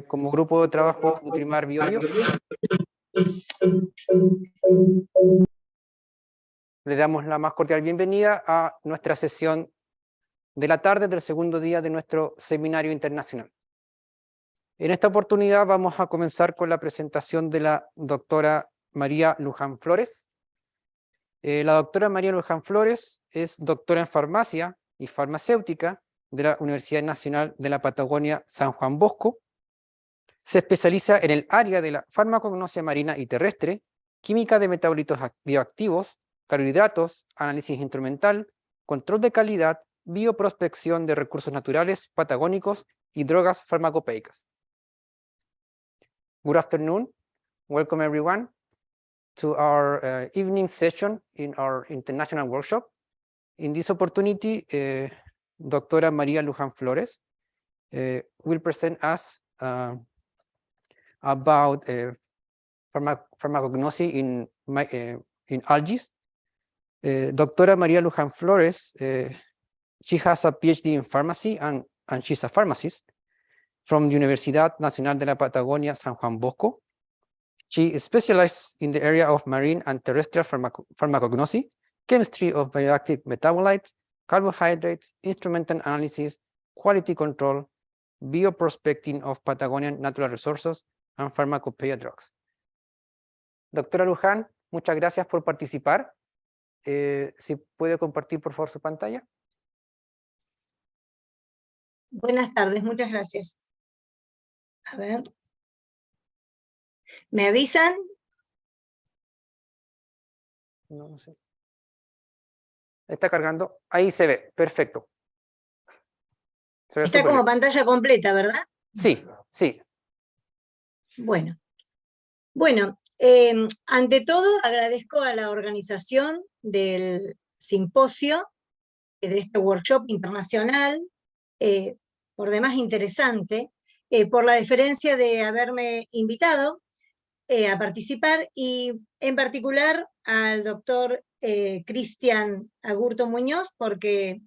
como grupo de trabajo Nutrimar BioBio, le damos la más cordial bienvenida a nuestra sesión de la tarde del segundo día de nuestro seminario internacional. En esta oportunidad vamos a comenzar con la presentación de la doctora María Luján Flores. La doctora María Luján Flores es doctora en farmacia y farmacéutica de la Universidad Nacional de la Patagonia San Juan Bosco. Se especializa en el área de la farmacognosia marina y terrestre, química de metabolitos bioactivos, carbohidratos, análisis instrumental, control de calidad, bioprospección de recursos naturales patagónicos y drogas farmacopéicas. Good afternoon. Welcome everyone to our evening session in our international workshop. In this opportunity, Doctora María Luján Flores will present us about pharmacognosy in algae. Doctora María Luján Flores, she has a PhD in pharmacy and she's a pharmacist from the Universidad Nacional de la Patagonia San Juan Bosco. She specialized in the area of marine and terrestrial pharmacognosy, chemistry of bioactive metabolites, carbohydrates, instrumental analysis, quality control, bioprospecting of Patagonian natural resources, and pharmacopoeia drugs. Doctora Luján, muchas gracias por participar. Si puede compartir por favor su pantalla. Buenas tardes, muchas gracias. A ver. ¿Me avisan? No sé. Está cargando. Ahí se ve. Perfecto. Se ve Está como bien. pantalla completa, ¿verdad? Sí, sí. Bueno, ante todo agradezco a la organización del simposio, de este workshop internacional, por demás interesante, por la deferencia de haberme invitado a participar, y en particular al doctor Cristian Agurto Muñoz, porque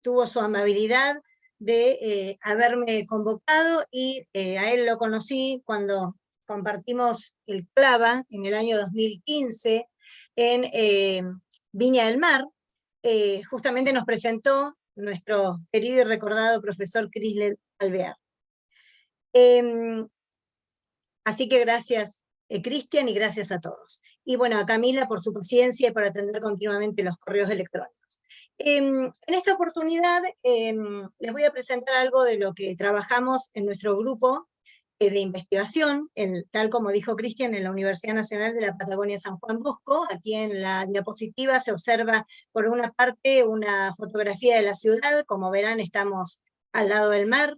tuvo su amabilidad de haberme convocado, y a él lo conocí cuando compartimos el CLAVA en el año 2015 en Viña del Mar. Justamente nos presentó nuestro querido y recordado profesor Crisler Alvear. Así que gracias, Cristian, y gracias a todos. Y bueno, a Camila por su paciencia y por atender continuamente los correos electrónicos. En esta oportunidad les voy a presentar algo de lo que trabajamos en nuestro grupo de investigación, tal como dijo Cristian, en la Universidad Nacional de la Patagonia San Juan Bosco. Aquí en la diapositiva se observa por una parte una fotografía de la ciudad. Como verán, estamos al lado del mar,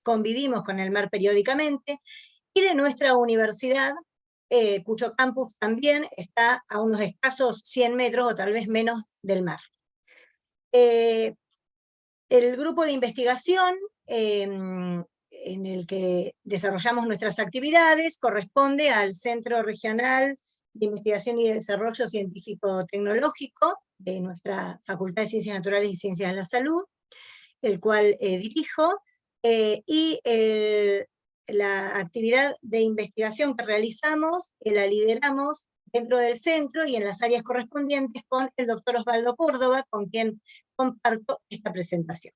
convivimos con el mar periódicamente, y de nuestra universidad, cuyo campus también está a unos escasos 100 metros o tal vez menos del mar. El grupo de investigación en el que desarrollamos nuestras actividades corresponde al Centro Regional de Investigación y Desarrollo Científico-Tecnológico de nuestra Facultad de Ciencias Naturales y Ciencias de la Salud, el cual dirijo, y la actividad de investigación que realizamos la lideramos dentro del centro y en las áreas correspondientes con el doctor Osvaldo Córdoba, con quien comparto esta presentación.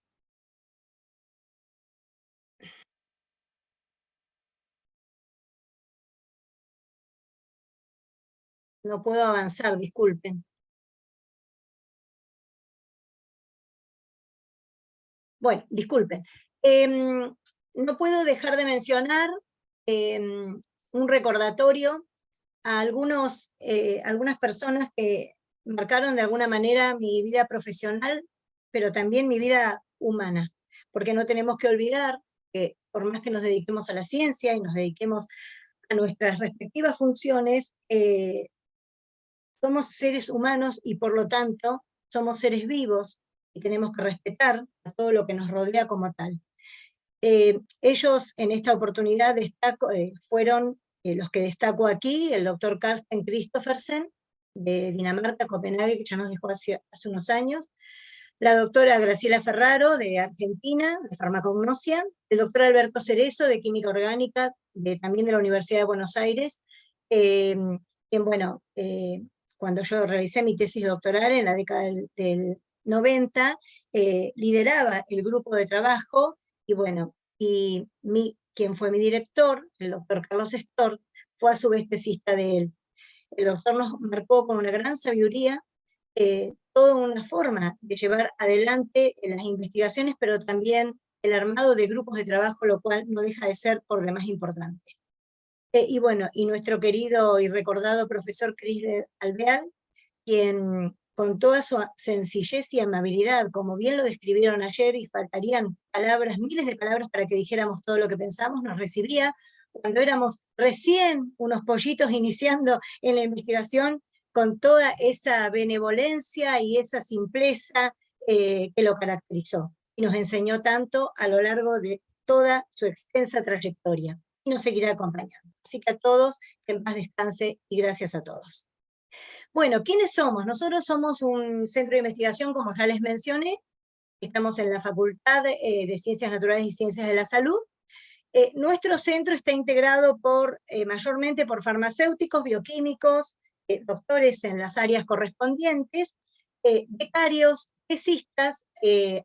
No puedo avanzar, disculpen. Bueno, disculpen. No puedo dejar de mencionar un recordatorio a algunas personas que marcaron de alguna manera mi vida profesional, pero también mi vida humana, porque no tenemos que olvidar que por más que nos dediquemos a la ciencia y nos dediquemos a nuestras respectivas funciones, somos seres humanos y por lo tanto somos seres vivos y tenemos que respetar a todo lo que nos rodea como tal. Ellos en esta oportunidad fueron los que destaco aquí: el doctor Carsten Christoffersen, de Dinamarca, Copenhague, que ya nos dejó hace unos años; la doctora Graciela Ferraro, de Argentina, de farmacognosia, el doctor Alberto Cerezo, de química orgánica, también de la Universidad de Buenos Aires, quien, bueno, cuando yo realicé mi tesis doctoral en la década del 90, lideraba el grupo de trabajo, y bueno, quien fue mi director, el doctor Carlos Stork, fue a su vez tesista de él. El doctor nos marcó con una gran sabiduría toda una forma de llevar adelante las investigaciones, pero también el armado de grupos de trabajo, lo cual no deja de ser por demás importante. Y bueno, y nuestro querido y recordado profesor Cris Alvear, quien con toda su sencillez y amabilidad, como bien lo describieron ayer, y faltarían palabras, miles de palabras para que dijéramos todo lo que pensamos, nos recibía cuando éramos recién unos pollitos iniciando en la investigación, con toda esa benevolencia y esa simpleza que lo caracterizó, y nos enseñó tanto a lo largo de toda su extensa trayectoria, y nos seguirá acompañando. Así que a todos, que en paz descanse, y gracias a todos. Bueno, ¿quiénes somos? Nosotros somos un centro de investigación, como ya les mencioné, estamos en la Facultad de Ciencias Naturales y Ciencias de la Salud. Nuestro centro está integrado mayormente por farmacéuticos, bioquímicos, doctores en las áreas correspondientes, becarios, tesistas,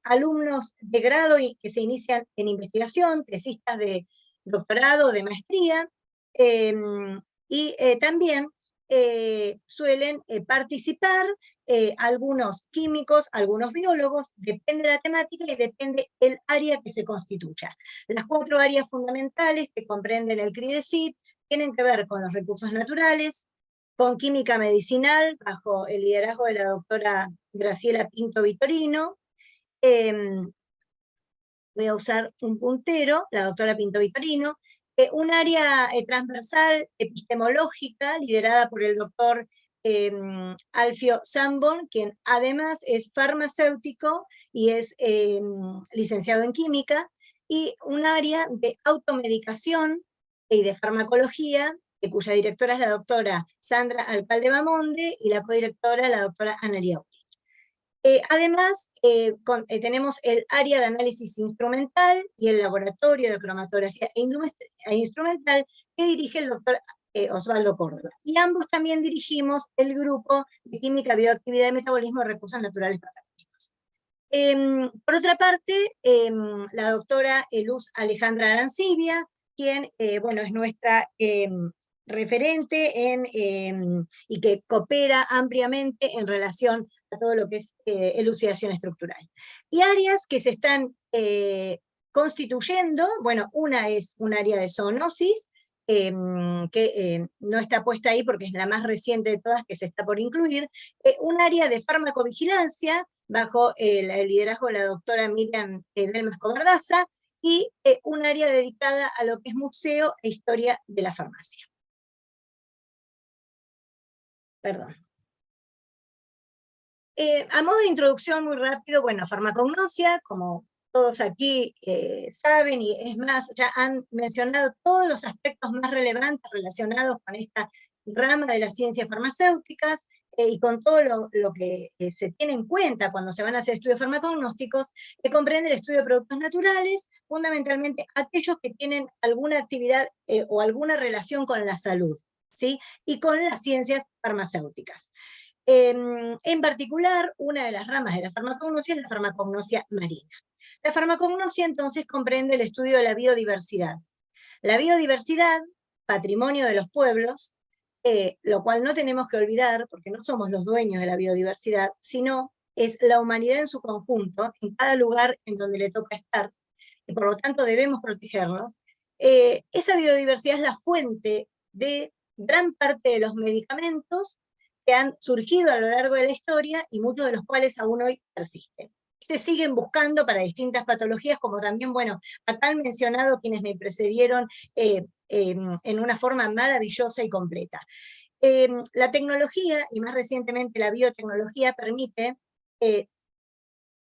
alumnos de grado y que se inician en investigación, tesistas de doctorado, de maestría, y también suelen participar algunos químicos, algunos biólogos, depende de la temática y depende el área que se constituya. Las 4 áreas fundamentales que comprenden el CRIDECIT tienen que ver con los recursos naturales, con química medicinal, bajo el liderazgo de la doctora Graciela Pinto Vitorino. Voy a usar un puntero, la doctora Pinto Vitorino. Un área transversal epistemológica, liderada por el doctor Alfio Sambon, quien además es farmacéutico y es licenciado en química, y un área de automedicación y de farmacología, cuya directora es la doctora Sandra Alcalde Bamonde, y la codirectora la doctora Ana Liao. Además, tenemos el área de análisis instrumental y el laboratorio de cromatografía instrumental que dirige el doctor Osvaldo Córdoba. Y ambos también dirigimos el grupo de química, bioactividad y metabolismo de recursos naturales patagónicos. Por otra parte, la doctora Luz Alejandra Arancibia, quien bueno, es nuestra referente y que coopera ampliamente en relación a todo lo que es elucidación estructural. Y áreas que se están constituyendo, bueno, una es un área de zoonosis, que no está puesta ahí porque es la más reciente de todas que se está por incluir, un área de farmacovigilancia bajo el liderazgo de la doctora Miriam Delmas Cobardaza, y un área dedicada a lo que es museo e historia de la farmacia. Perdón. A modo de introducción muy rápido, bueno, farmacognosia, como todos aquí saben, y es más, ya han mencionado todos los aspectos más relevantes relacionados con esta rama de las ciencias farmacéuticas, y con todo lo que se tiene en cuenta cuando se van a hacer estudios farmacognósticos, que comprende el estudio de productos naturales, fundamentalmente aquellos que tienen alguna actividad o alguna relación con la salud, ¿sí? Y con las ciencias farmacéuticas. En particular, una de las ramas de la farmacognosia es la farmacognosia marina. La farmacognosia entonces comprende el estudio de la biodiversidad. La biodiversidad, patrimonio de los pueblos, lo cual no tenemos que olvidar, porque no somos los dueños de la biodiversidad, sino es la humanidad en su conjunto, en cada lugar en donde le toca estar, y por lo tanto debemos protegerlo. Esa biodiversidad es la fuente de gran parte de los medicamentos que han surgido a lo largo de la historia y muchos de los cuales aún hoy persisten. Se siguen buscando para distintas patologías, como también, bueno, acá han mencionado quienes me precedieron en una forma maravillosa y completa. La tecnología, y más recientemente la biotecnología, permite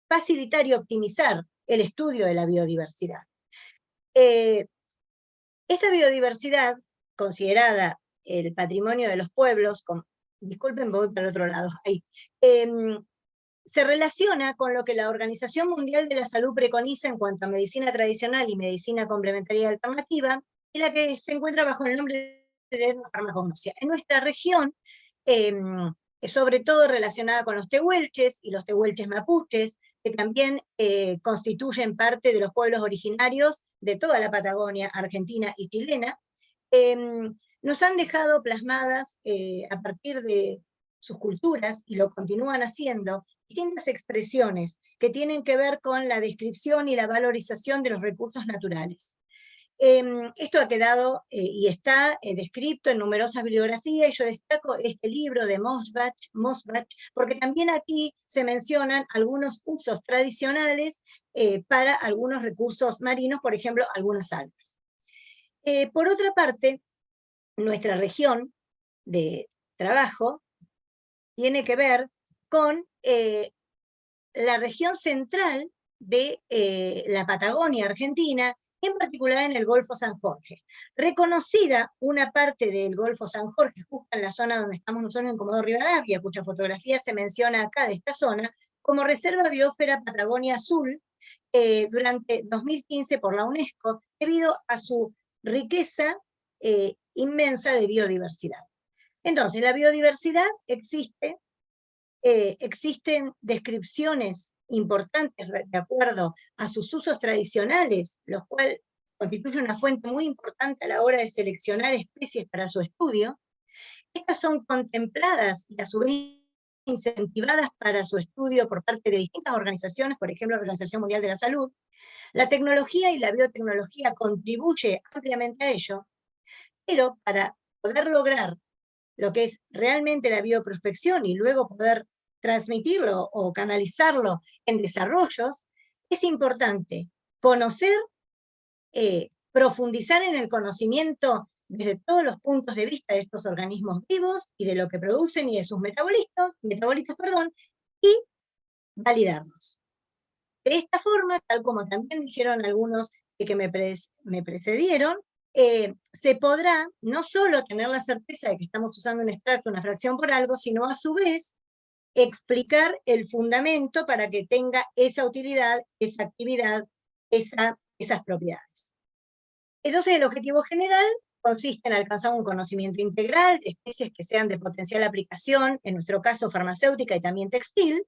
facilitar y optimizar el estudio de la biodiversidad. Esta biodiversidad, considerada el patrimonio de los pueblos, disculpen, voy para el otro lado, ahí, se relaciona con lo que la Organización Mundial de la Salud preconiza en cuanto a medicina tradicional y medicina complementaria y alternativa, y la que se encuentra bajo el nombre de etnofarmacognosia. En nuestra región, sobre todo relacionada con los tehuelches y los tehuelches mapuches, que también constituyen parte de los pueblos originarios de toda la Patagonia argentina y chilena, nos han dejado plasmadas a partir de sus culturas, y lo continúan haciendo, distintas expresiones que tienen que ver con la descripción y la valorización de los recursos naturales. Esto ha quedado y está descrito en numerosas bibliografías, y yo destaco este libro de Mosbach, porque también aquí se mencionan algunos usos tradicionales para algunos recursos marinos, por ejemplo, algunas algas. Por otra parte, nuestra región de trabajo tiene que ver con la región central de la Patagonia Argentina, en particular en el Golfo San Jorge. Reconocida una parte del Golfo San Jorge, justo en la zona donde estamos nosotros en Comodoro Rivadavia, cuya fotografía se menciona acá de esta zona, como Reserva Biosfera Patagonia Azul, durante 2015 por la UNESCO, debido a su riqueza inmensa de biodiversidad. Entonces, la biodiversidad existe, existen descripciones importantes de acuerdo a sus usos tradicionales, los cuales constituyen una fuente muy importante a la hora de seleccionar especies para su estudio. Estas son contempladas y a su vez incentivadas para su estudio por parte de distintas organizaciones, por ejemplo, la Organización Mundial de la Salud. La tecnología y la biotecnología contribuye ampliamente a ello, pero para poder lograr lo que es realmente la bioprospección y luego poder transmitirlo o canalizarlo en desarrollos, es importante conocer, profundizar en el conocimiento desde todos los puntos de vista de estos organismos vivos y de lo que producen y de sus metabolitos, y validarlos. De esta forma, tal como también dijeron algunos que me precedieron, se podrá no solo tener la certeza de que estamos usando un extracto, una fracción por algo, sino a su vez explicar el fundamento para que tenga esa utilidad, esa actividad, esas propiedades. Entonces, el objetivo general consiste en alcanzar un conocimiento integral de especies que sean de potencial aplicación, en nuestro caso farmacéutica y también textil,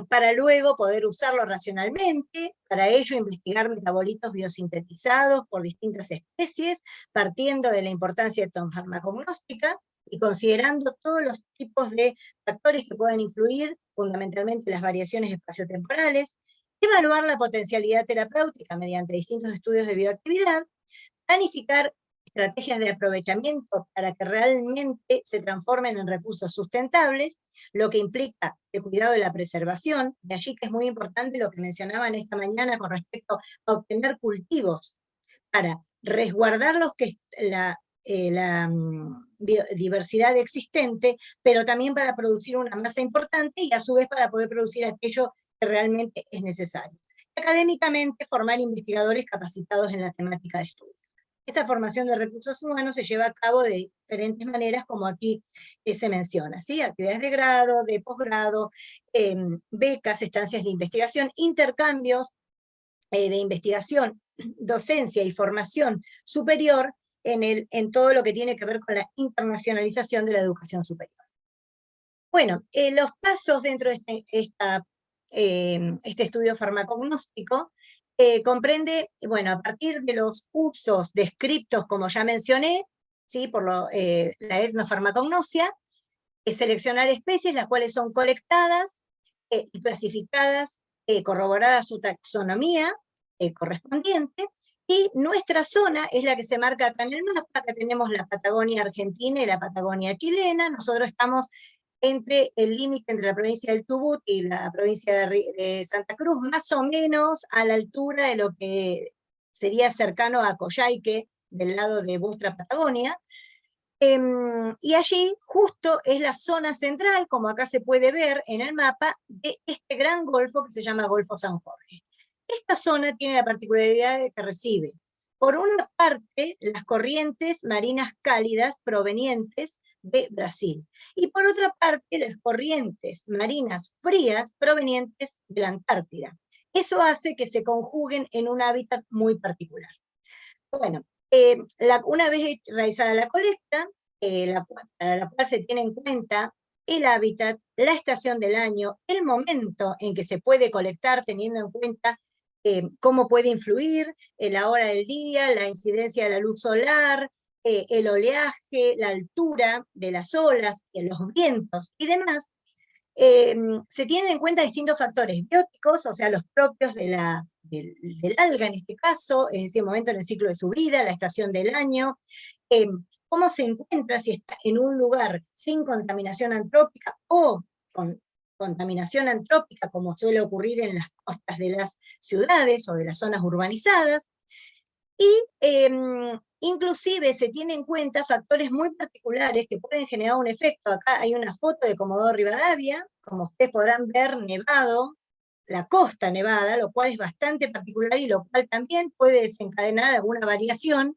para luego poder usarlo racionalmente, para ello investigar metabolitos biosintetizados por distintas especies, partiendo de la importancia etnofarmacognóstica y considerando todos los tipos de factores que pueden influir, fundamentalmente las variaciones espaciotemporales, evaluar la potencialidad terapéutica mediante distintos estudios de bioactividad, planificar estrategias de aprovechamiento para que realmente se transformen en recursos sustentables, lo que implica el cuidado de la preservación, de allí que es muy importante lo que mencionaban esta mañana con respecto a obtener cultivos para resguardar la biodiversidad existente, pero también para producir una masa importante y a su vez para poder producir aquello que realmente es necesario. Académicamente, formar investigadores capacitados en la temática de estudio. Esta formación de recursos humanos se lleva a cabo de diferentes maneras, como aquí se menciona, ¿sí? Actividades de grado, de posgrado, becas, estancias de investigación, intercambios de investigación, docencia y formación superior en todo lo que tiene que ver con la internacionalización de la educación superior. Bueno, los pasos dentro de este estudio farmacognóstico comprende, bueno, a partir de los usos descriptos, como ya mencioné, ¿sí? Por la etnofarmacognosia, seleccionar especies, las cuales son colectadas y clasificadas, corroborada su taxonomía correspondiente, y nuestra zona es la que se marca acá en el mapa. Acá tenemos la Patagonia Argentina y la Patagonia chilena. Nosotros estamos entre el límite entre la provincia del Chubut y la provincia de Santa Cruz, más o menos a la altura de lo que sería cercano a Coyhaique, del lado de vuestra Patagonia. Y allí justo es la zona central, como acá se puede ver en el mapa, de este gran golfo que se llama Golfo San Jorge. Esta zona tiene la particularidad de que recibe, por una parte, las corrientes marinas cálidas provenientes de Brasil. Y por otra parte, las corrientes marinas frías provenientes de la Antártida. Eso hace que se conjuguen en un hábitat muy particular. Bueno, una vez realizada la colecta, para la cual se tiene en cuenta el hábitat, la estación del año, el momento en que se puede colectar, teniendo en cuenta cómo puede influir la hora del día, la incidencia de la luz solar, el oleaje, la altura de las olas, los vientos y demás. Se tienen en cuenta distintos factores bióticos, o sea, los propios del alga en este caso, es decir, el momento en el ciclo de su vida, la estación del año, cómo se encuentra, si está en un lugar sin contaminación antrópica o con contaminación antrópica, como suele ocurrir en las costas de las ciudades o de las zonas urbanizadas, y inclusive se tienen en cuenta factores muy particulares que pueden generar un efecto. Acá hay una foto de Comodoro Rivadavia, como ustedes podrán ver, nevado, la costa nevada, lo cual es bastante particular y lo cual también puede desencadenar alguna variación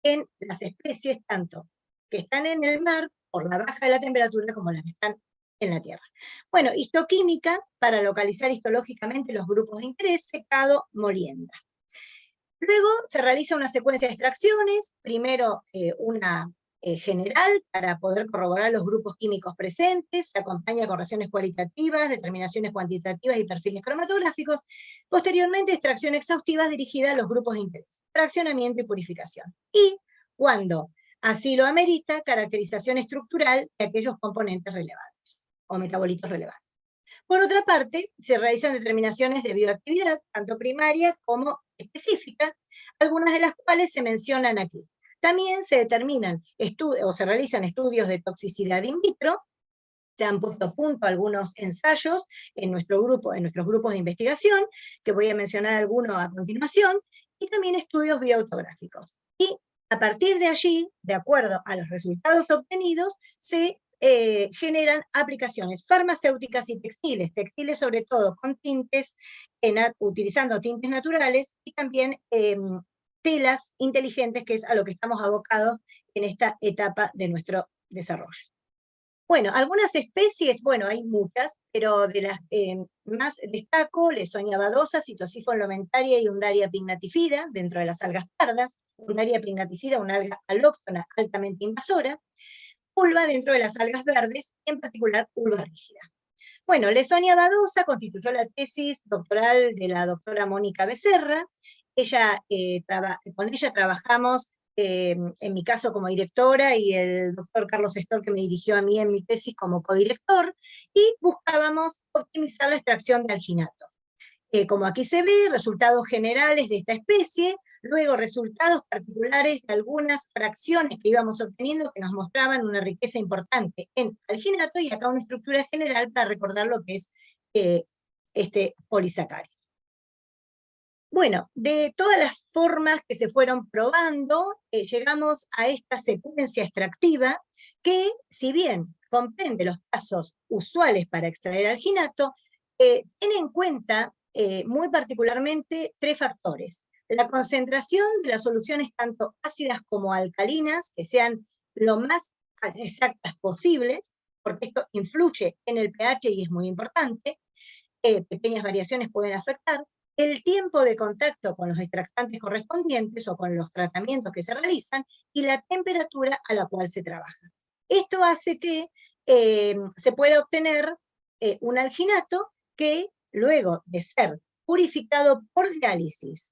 en las especies, tanto que están en el mar por la baja de la temperatura como las que están en la tierra. Bueno, histoquímica, para localizar histológicamente los grupos de interés, secado, molienda. Luego se realiza una secuencia de extracciones, primero una general para poder corroborar los grupos químicos presentes, se acompaña con reacciones cualitativas, determinaciones cuantitativas y perfiles cromatográficos, posteriormente extracción exhaustiva dirigida a los grupos de interés, fraccionamiento y purificación. Y cuando así lo amerita, caracterización estructural de aquellos componentes relevantes o metabolitos relevantes. Por otra parte, se realizan determinaciones de bioactividad, tanto primaria como específica, algunas de las cuales se mencionan aquí. También se determinan o se realizan estudios de toxicidad in vitro, se han puesto a punto algunos ensayos en nuestros grupos de investigación, que voy a mencionar algunos a continuación, y también estudios bioautográficos. Y a partir de allí, de acuerdo a los resultados obtenidos, se generan aplicaciones farmacéuticas y textiles sobre todo con tintes, utilizando tintes naturales, y también telas inteligentes, que es a lo que estamos abocados en esta etapa de nuestro desarrollo. Bueno, algunas especies, bueno, hay muchas, pero de las más destaco, Leysonia badosa, Citosifon lomentaria y Undaria pignatifida, dentro de las algas pardas. Undaria pignatifida, una alga alóctona altamente invasora. Ulva dentro de las algas verdes, en particular ulva rígida. Bueno, Leysonia badosa constituyó la tesis doctoral de la doctora Mónica Becerra. Con ella trabajamos, en mi caso como directora, y el doctor Carlos Estor, que me dirigió a mí en mi tesis como codirector, y buscábamos optimizar la extracción de alginato. Como aquí se ve, resultados generales de esta especie, luego resultados particulares de algunas fracciones que íbamos obteniendo que nos mostraban una riqueza importante en alginato, y acá una estructura general para recordar lo que es este polisacárido. Bueno, de todas las formas que se fueron probando, llegamos a esta secuencia extractiva que, si bien comprende los pasos usuales para extraer alginato, tiene en cuenta muy particularmente tres factores. La concentración de las soluciones tanto ácidas como alcalinas, que sean lo más exactas posibles, porque esto influye en el pH y es muy importante, pequeñas variaciones pueden afectar, el tiempo de contacto con los extractantes correspondientes o con los tratamientos que se realizan, y la temperatura a la cual se trabaja. Esto hace que se pueda obtener un alginato que, luego de ser purificado por diálisis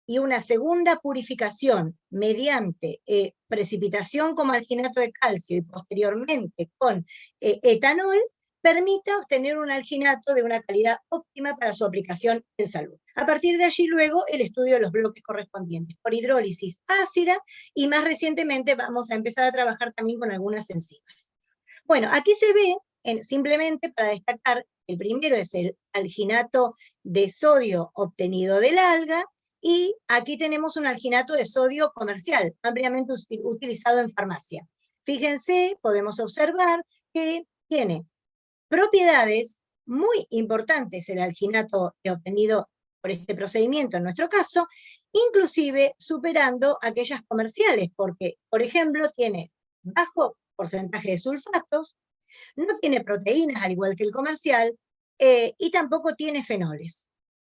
y una segunda purificación mediante precipitación como alginato de calcio y posteriormente con etanol, permita obtener un alginato de una calidad óptima para su aplicación en salud. A partir de allí, luego, el estudio de los bloques correspondientes por hidrólisis ácida, y más recientemente vamos a empezar a trabajar también con algunas enzimas. Bueno, aquí se ve, simplemente para destacar, el primero es el alginato de sodio obtenido del alga, y aquí tenemos un alginato de sodio comercial, ampliamente utilizado en farmacia. Fíjense, podemos observar que tiene propiedades muy importantes el alginato obtenido por este procedimiento, en nuestro caso, inclusive superando aquellas comerciales, porque, por ejemplo, tiene bajo porcentaje de sulfatos, no tiene proteínas al igual que el comercial, y tampoco tiene fenoles.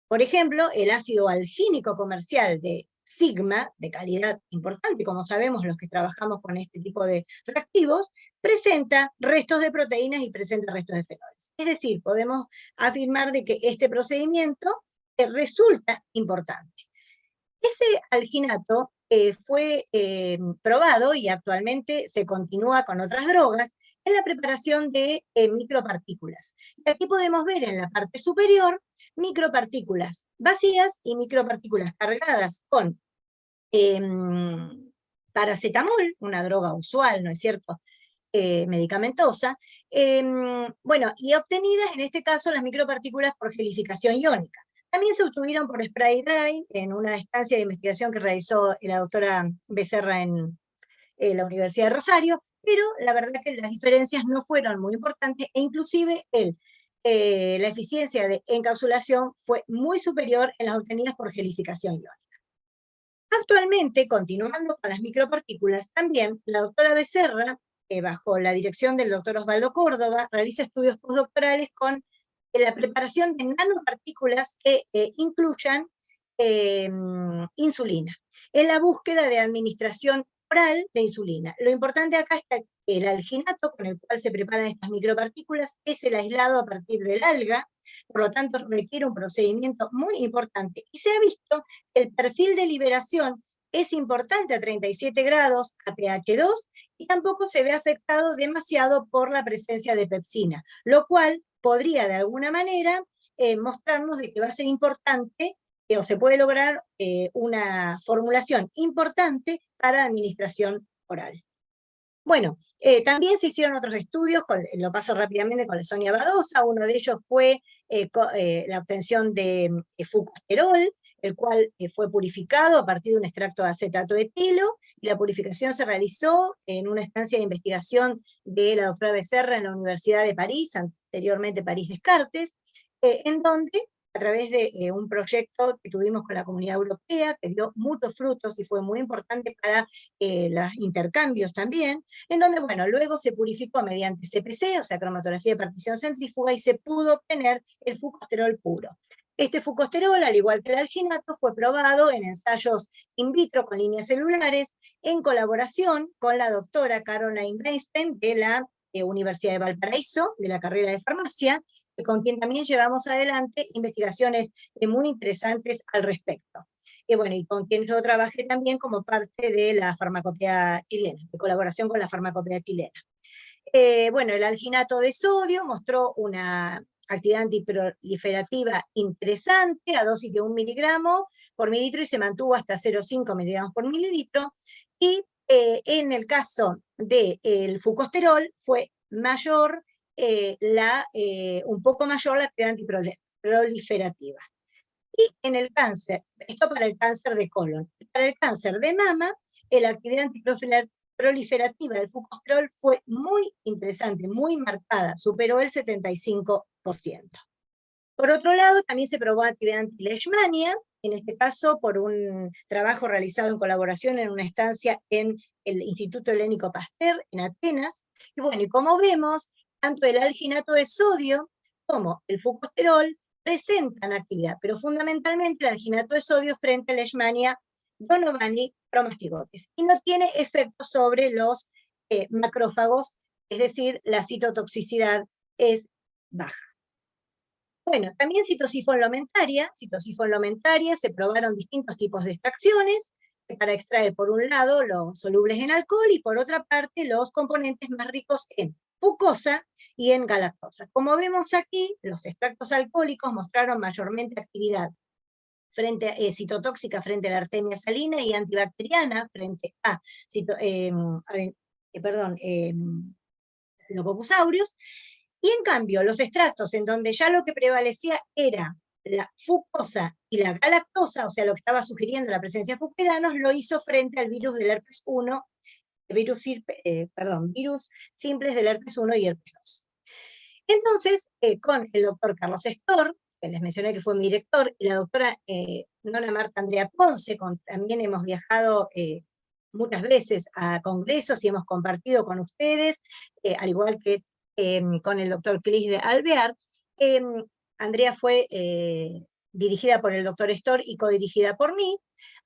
Por ejemplo, el ácido algínico comercial de Sigma, de calidad importante, como sabemos los que trabajamos con este tipo de reactivos, presenta restos de proteínas y presenta restos de fenoles. Es decir, podemos afirmar de que este procedimiento resulta importante. Ese alginato fue probado y actualmente se continúa con otras drogas en la preparación de micropartículas. Y aquí podemos ver en la parte superior micropartículas vacías y micropartículas cargadas con paracetamol, una droga usual, ¿no es cierto?, medicamentosa, bueno, y obtenidas en este caso las micropartículas por gelificación iónica. También se obtuvieron por spray dry en una estancia de investigación que realizó la doctora Becerra en la Universidad de Rosario, pero la verdad que las diferencias no fueron muy importantes e inclusive la eficiencia de encapsulación fue muy superior en las obtenidas por gelificación iónica. Actualmente, continuando con las micropartículas, también la doctora Becerra, bajo la dirección del doctor Osvaldo Córdoba, realiza estudios postdoctorales con la preparación de nanopartículas que incluyan insulina, en la búsqueda de administración oral de insulina. Lo importante acá está que el alginato con el cual se preparan estas micropartículas es el aislado a partir del alga, por lo tanto requiere un procedimiento muy importante. Y se ha visto que el perfil de liberación es importante a 37 grados, a pH 2, y tampoco se ve afectado demasiado por la presencia de pepsina, lo cual podría de alguna manera mostrarnos de que va a ser importante o se puede lograr una formulación importante para administración oral. Bueno, también se hicieron otros estudios, lo paso rápidamente con la Sonia Badosa, uno de ellos fue la obtención de fucosterol, el cual fue purificado a partir de un extracto de acetato de etilo, y la purificación se realizó en una estancia de investigación de la doctora Becerra en la Universidad de París, anteriormente París Descartes, en donde a través de un proyecto que tuvimos con la Comunidad Europea, que dio muchos frutos y fue muy importante para los intercambios también, en donde, bueno, luego se purificó mediante CPC, o sea, cromatografía de partición centrífuga, y se pudo obtener el fucosterol puro. Este fucosterol, al igual que el alginato, fue probado en ensayos in vitro con líneas celulares, en colaboración con la doctora Caroline Weinstein de la Universidad de Valparaíso, de la carrera de farmacia, con quien también llevamos adelante investigaciones muy interesantes al respecto. Bueno, y con quien yo trabajé también como parte de la farmacopea chilena, de colaboración con la farmacopea chilena. Bueno, el alginato de sodio mostró una actividad antiproliferativa interesante a dosis de 1 miligramo por mililitro y se mantuvo hasta 0,5 miligramos por mililitro. Y en el caso del fucosterol fue mayor, un poco mayor la actividad antiproliferativa. Y en el cáncer, esto para el cáncer de colon, para el cáncer de mama, la actividad antiproliferativa del fucosterol fue muy interesante, muy marcada, superó el 75%. Por otro lado, también se probó actividad anti-leishmania, en este caso por un trabajo realizado en colaboración en una estancia en el Instituto Helénico Pasteur, en Atenas. Y bueno, y como vemos, tanto el alginato de sodio como el fucosterol presentan actividad, pero fundamentalmente el alginato de sodio frente a Leishmania donovani promastigotes, y no tiene efecto sobre los macrófagos, es decir, la citotoxicidad es baja. Bueno, también citosifonlomentaria se probaron distintos tipos de extracciones para extraer, por un lado, los solubles en alcohol y por otra parte, los componentes más ricos en fucosa y en galactosa. Como vemos aquí, los extractos alcohólicos mostraron mayormente actividad citotóxica frente a la artemia salina y antibacteriana frente a Leucococcus aureus. Y en cambio, los extractos en donde ya lo que prevalecía era la fucosa y la galactosa, o sea, lo que estaba sugiriendo la presencia de fucoidanos, lo hizo frente al virus del herpes 1, virus simples del herpes 1 y herpes 2. Entonces, con el doctor Carlos Estor, que les mencioné que fue mi director, y la doctora Nona Marta Andrea Ponce, también hemos viajado muchas veces a congresos y hemos compartido con ustedes, al igual que con el doctor Clis de Alvear. Andrea fue dirigida por el doctor Storr y codirigida por mí.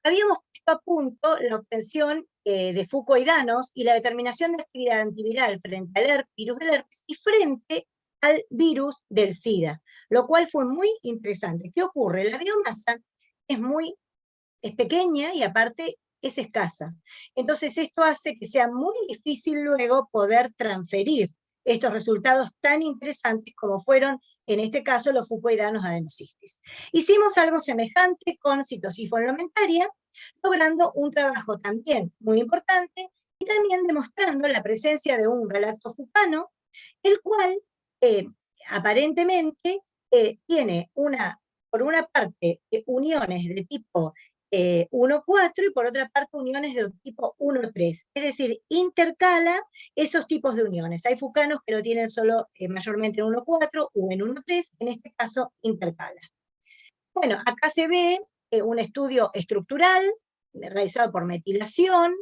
Habíamos puesto a punto la obtención de fucoidanos y la determinación de actividad antiviral frente al virus del herpes y frente al virus del SIDA, lo cual fue muy interesante. ¿Qué ocurre? La biomasa es pequeña y aparte es escasa. Entonces esto hace que sea muy difícil luego poder transferir estos resultados tan interesantes como fueron, en este caso, los fucoidanos adenosistis. Hicimos algo semejante con citosifo-enlomentaria, logrando un trabajo también muy importante y también demostrando la presencia de un galactofucano, el cual aparentemente tiene por una parte uniones de tipo 1,4 y por otra parte uniones de tipo 1,3, es decir, intercala esos tipos de uniones. Hay fucanos que lo tienen solo mayormente en 1,4 o en 1,3, en este caso intercala. Bueno, acá se ve un estudio estructural realizado por metilación,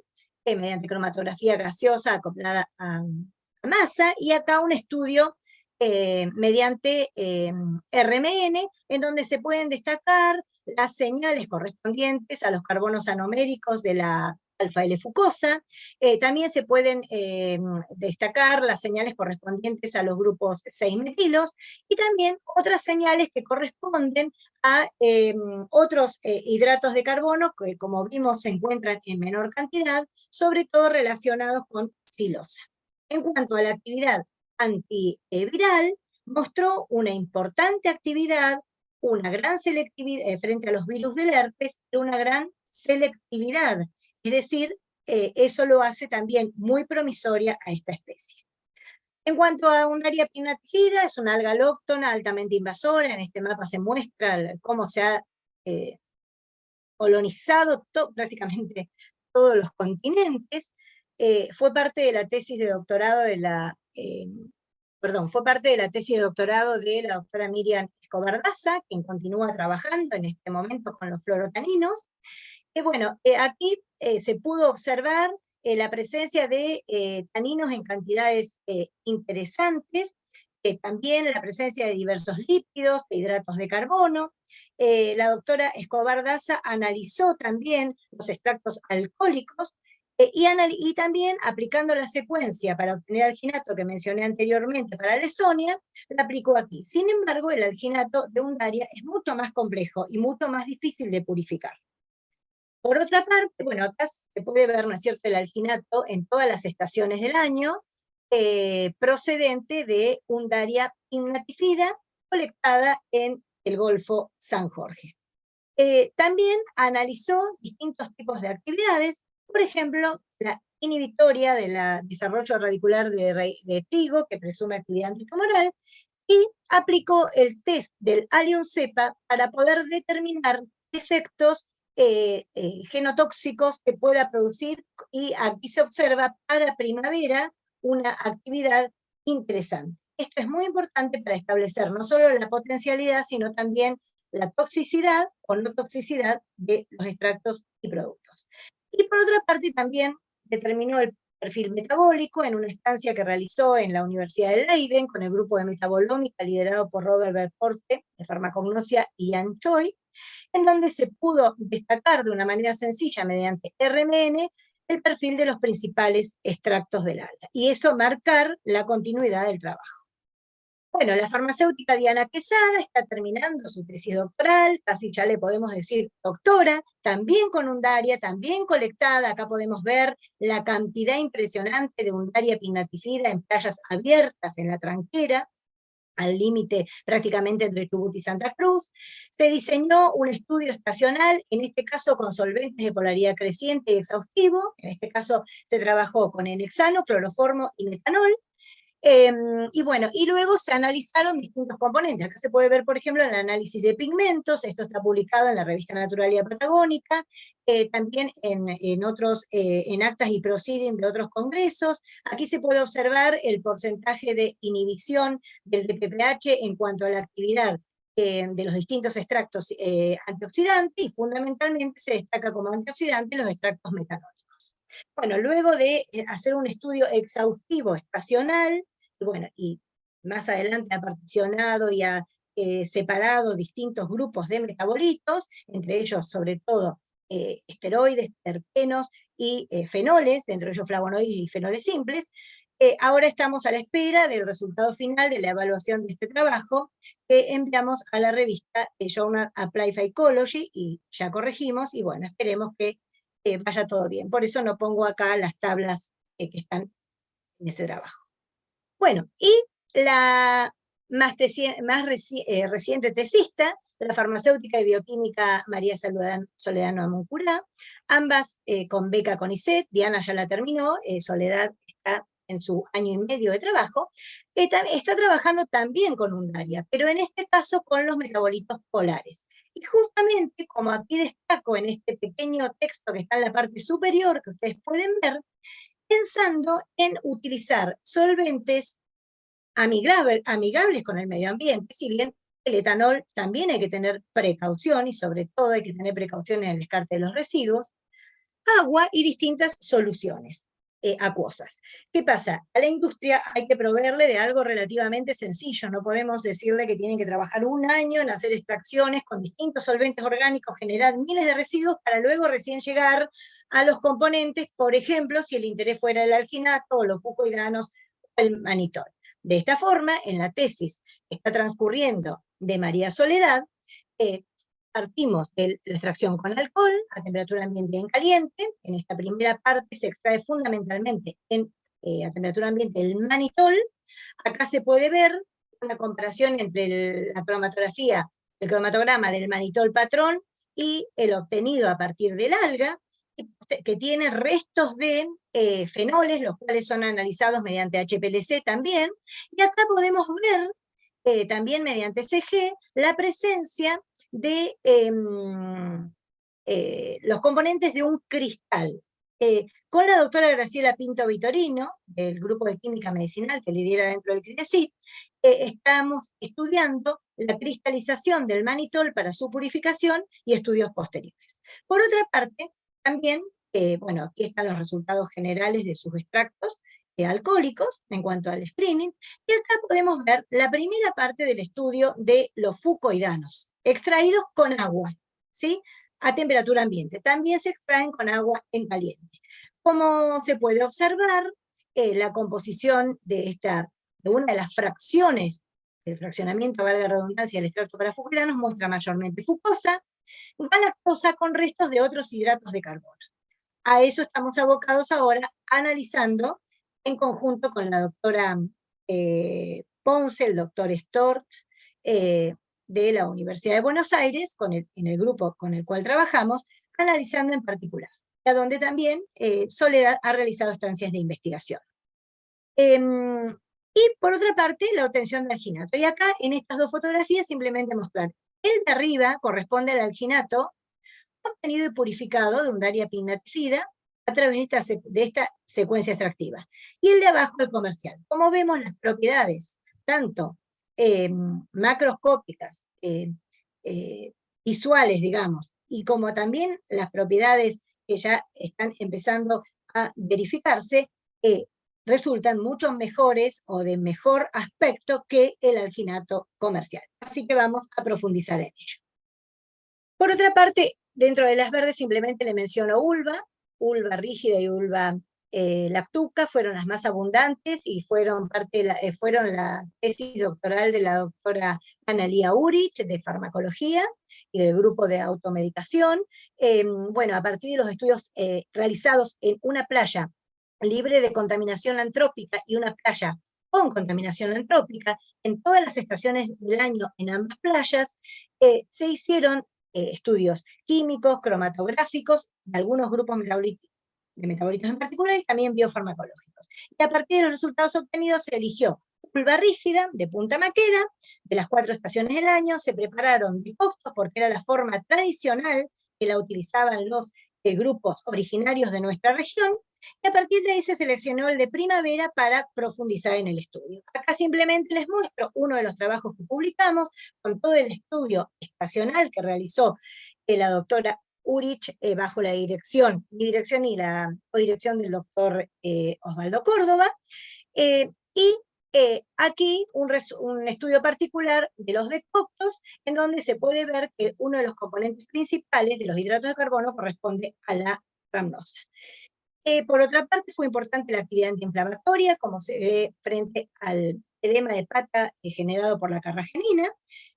mediante cromatografía gaseosa acoplada a masa, y acá un estudio mediante RMN, en donde se pueden destacar las señales correspondientes a los carbonos anoméricos de la alfa-L-fucosa. También se pueden destacar las señales correspondientes a los grupos 6-metilos, y también otras señales que corresponden a otros hidratos de carbono que, como vimos, se encuentran en menor cantidad, sobre todo relacionados con silosa. En cuanto a la actividad antiviral, mostró una importante actividad, una gran selectividad frente a los virus del herpes y una gran selectividad, es decir, eso lo hace también muy promisoria a esta especie. En cuanto a Undaria pinnatifida, es una alga alóctona altamente invasora. En este mapa se muestra cómo se ha colonizado prácticamente todos los continentes. Fue parte de la tesis de doctorado de la doctora Miriam Escobar Daza, quien continúa trabajando en este momento con los fluorotaninos. Bueno, aquí se pudo observar la presencia de taninos en cantidades interesantes, también la presencia de diversos lípidos, de hidratos de carbono. La doctora Escobar Daza analizó también los extractos alcohólicos, y también aplicando la secuencia para obtener alginato que mencioné anteriormente para Leysonia, la aplicó aquí. Sin embargo, el alginato de Undaria es mucho más complejo y mucho más difícil de purificar. Por otra parte, bueno, acá se puede ver, ¿no es cierto?, el alginato en todas las estaciones del año, procedente de Undaria pinnatifida, colectada en el Golfo San Jorge. También analizó distintos tipos de actividades, por ejemplo, la inhibitoria del desarrollo radicular de trigo, que presume actividad antitumoral, y aplicó el test del Allium cepa para poder determinar efectos genotóxicos que pueda producir, y aquí se observa para primavera una actividad interesante. Esto es muy importante para establecer no solo la potencialidad, sino también la toxicidad o no toxicidad de los extractos y productos. Y por otra parte también determinó el perfil metabólico en una estancia que realizó en la Universidad de Leiden con el grupo de metabolómica liderado por Robert Belforte de farmacognosia y Ian Choi, en donde se pudo destacar de una manera sencilla mediante RMN el perfil de los principales extractos del alga, y eso marcar la continuidad del trabajo. Bueno, la farmacéutica Diana Quesada está terminando su tesis doctoral, casi ya le podemos decir doctora, también con Undaria, también colectada. Acá podemos ver la cantidad impresionante de Undaria pinnatifida en playas abiertas en la tranquera, al límite prácticamente entre Chubut y Santa Cruz. Se diseñó un estudio estacional, en este caso con solventes de polaridad creciente y exhaustivo. En este caso se trabajó con enhexano, cloroformo y metanol. Y bueno, y luego se analizaron distintos componentes. Acá se puede ver, por ejemplo, el análisis de pigmentos. Esto está publicado en la revista Naturalia Patagónica, también en actas y proceedings de otros congresos. Aquí se puede observar el porcentaje de inhibición del DPPH en cuanto a la actividad de los distintos extractos antioxidantes, y fundamentalmente se destaca como antioxidante los extractos metanólicos. Bueno, luego de hacer un estudio exhaustivo estacional, y bueno, y más adelante ha particionado y ha separado distintos grupos de metabolitos, entre ellos sobre todo esteroides, terpenos y fenoles, dentro de ellos flavonoides y fenoles simples. Ahora estamos a la espera del resultado final de la evaluación de este trabajo que enviamos a la revista Journal Applied Phycology y ya corregimos, y bueno, esperemos que vaya todo bien. Por eso no pongo acá las tablas que están en ese trabajo. Bueno, y la reciente tesista, la farmacéutica y bioquímica María Soledad Amuncurá, ambas con beca CONICET. Diana ya la terminó, Soledad está en su año y medio de trabajo, está trabajando también con Undaria, pero en este caso con los metabolitos polares. Y justamente, como aquí destaco en este pequeño texto que está en la parte superior, que ustedes pueden ver, pensando en utilizar solventes amigables con el medio ambiente, si bien el etanol también hay que tener precaución, y sobre todo hay que tener precaución en el descarte de los residuos, agua y distintas soluciones acuosas. ¿Qué pasa? A la industria hay que proveerle de algo relativamente sencillo, no podemos decirle que tienen que trabajar un año en hacer extracciones con distintos solventes orgánicos, generar miles de residuos para luego recién llegar a los componentes, por ejemplo, si el interés fuera el alginato o los fucoidanos o el manitol. De esta forma, en la tesis que está transcurriendo de María Soledad, partimos de la extracción con alcohol a temperatura ambiente en caliente. En esta primera parte se extrae fundamentalmente a temperatura ambiente el manitol. Acá se puede ver una comparación entre la cromatografía, el cromatograma del manitol patrón y el obtenido a partir del alga, que tiene restos de fenoles, los cuales son analizados mediante HPLC también, y acá podemos ver también mediante CG la presencia de los componentes de un cristal. Con la doctora Graciela Pinto Vitorino, del grupo de química medicinal que lidera dentro del CRIDESIT, estamos estudiando la cristalización del manitol para su purificación y estudios posteriores. Por otra parte, también, bueno, aquí están los resultados generales de sus extractos alcohólicos en cuanto al screening, y acá podemos ver la primera parte del estudio de los fucoidanos, extraídos con agua, ¿sí? A temperatura ambiente. También se extraen con agua en caliente. Como se puede observar, la composición de una de las fracciones del fraccionamiento, valga la redundancia, del extracto para fucoidanos muestra mayormente fucosa, galactosa con restos de otros hidratos de carbono. A eso estamos abocados ahora, analizando en conjunto con la doctora Ponce, el doctor Stort, de la Universidad de Buenos Aires, en el grupo con el cual trabajamos, analizando en particular, a donde también Soledad ha realizado estancias de investigación. Y por otra parte, la obtención de alginato. Y acá, en estas dos fotografías, simplemente mostrar. El de arriba corresponde al alginato obtenido y purificado de Undaria pinnatifida a través de esta secuencia extractiva. Y el de abajo, el comercial. Como vemos, las propiedades, tanto macroscópicas, visuales, digamos, y como también las propiedades que ya están empezando a verificarse, resultan mucho mejores o de mejor aspecto que el alginato comercial. Así que vamos a profundizar en ello. Por otra parte, dentro de las verdes simplemente le menciono ulva rígida y ulva lactuca, fueron las más abundantes y fueron la tesis doctoral de la doctora Analía Urich, de farmacología, y del grupo de automedicación. Bueno, a partir de los estudios realizados en una playa libre de contaminación antrópica y una playa con contaminación antrópica, en todas las estaciones del año en ambas playas, se hicieron estudios químicos, cromatográficos, de algunos grupos de metabolitos en particular, y también biofarmacológicos. Y a partir de los resultados obtenidos se eligió ulva rígida de Punta Maqueda, de las 4 estaciones del año, se prepararon dipoctos porque era la forma tradicional que la utilizaban los grupos originarios de nuestra región, y a partir de ahí se seleccionó el de primavera para profundizar en el estudio. Acá simplemente les muestro uno de los trabajos que publicamos, con todo el estudio estacional que realizó la doctora Urich, bajo la dirección, mi dirección y la codirección del doctor Osvaldo Córdoba, y aquí un estudio particular de los decoctos, en donde se puede ver que uno de los componentes principales de los hidratos de carbono corresponde a la rhamnosa. Por otra parte, fue importante la actividad antiinflamatoria, como se ve frente al edema de pata generado por la carragenina.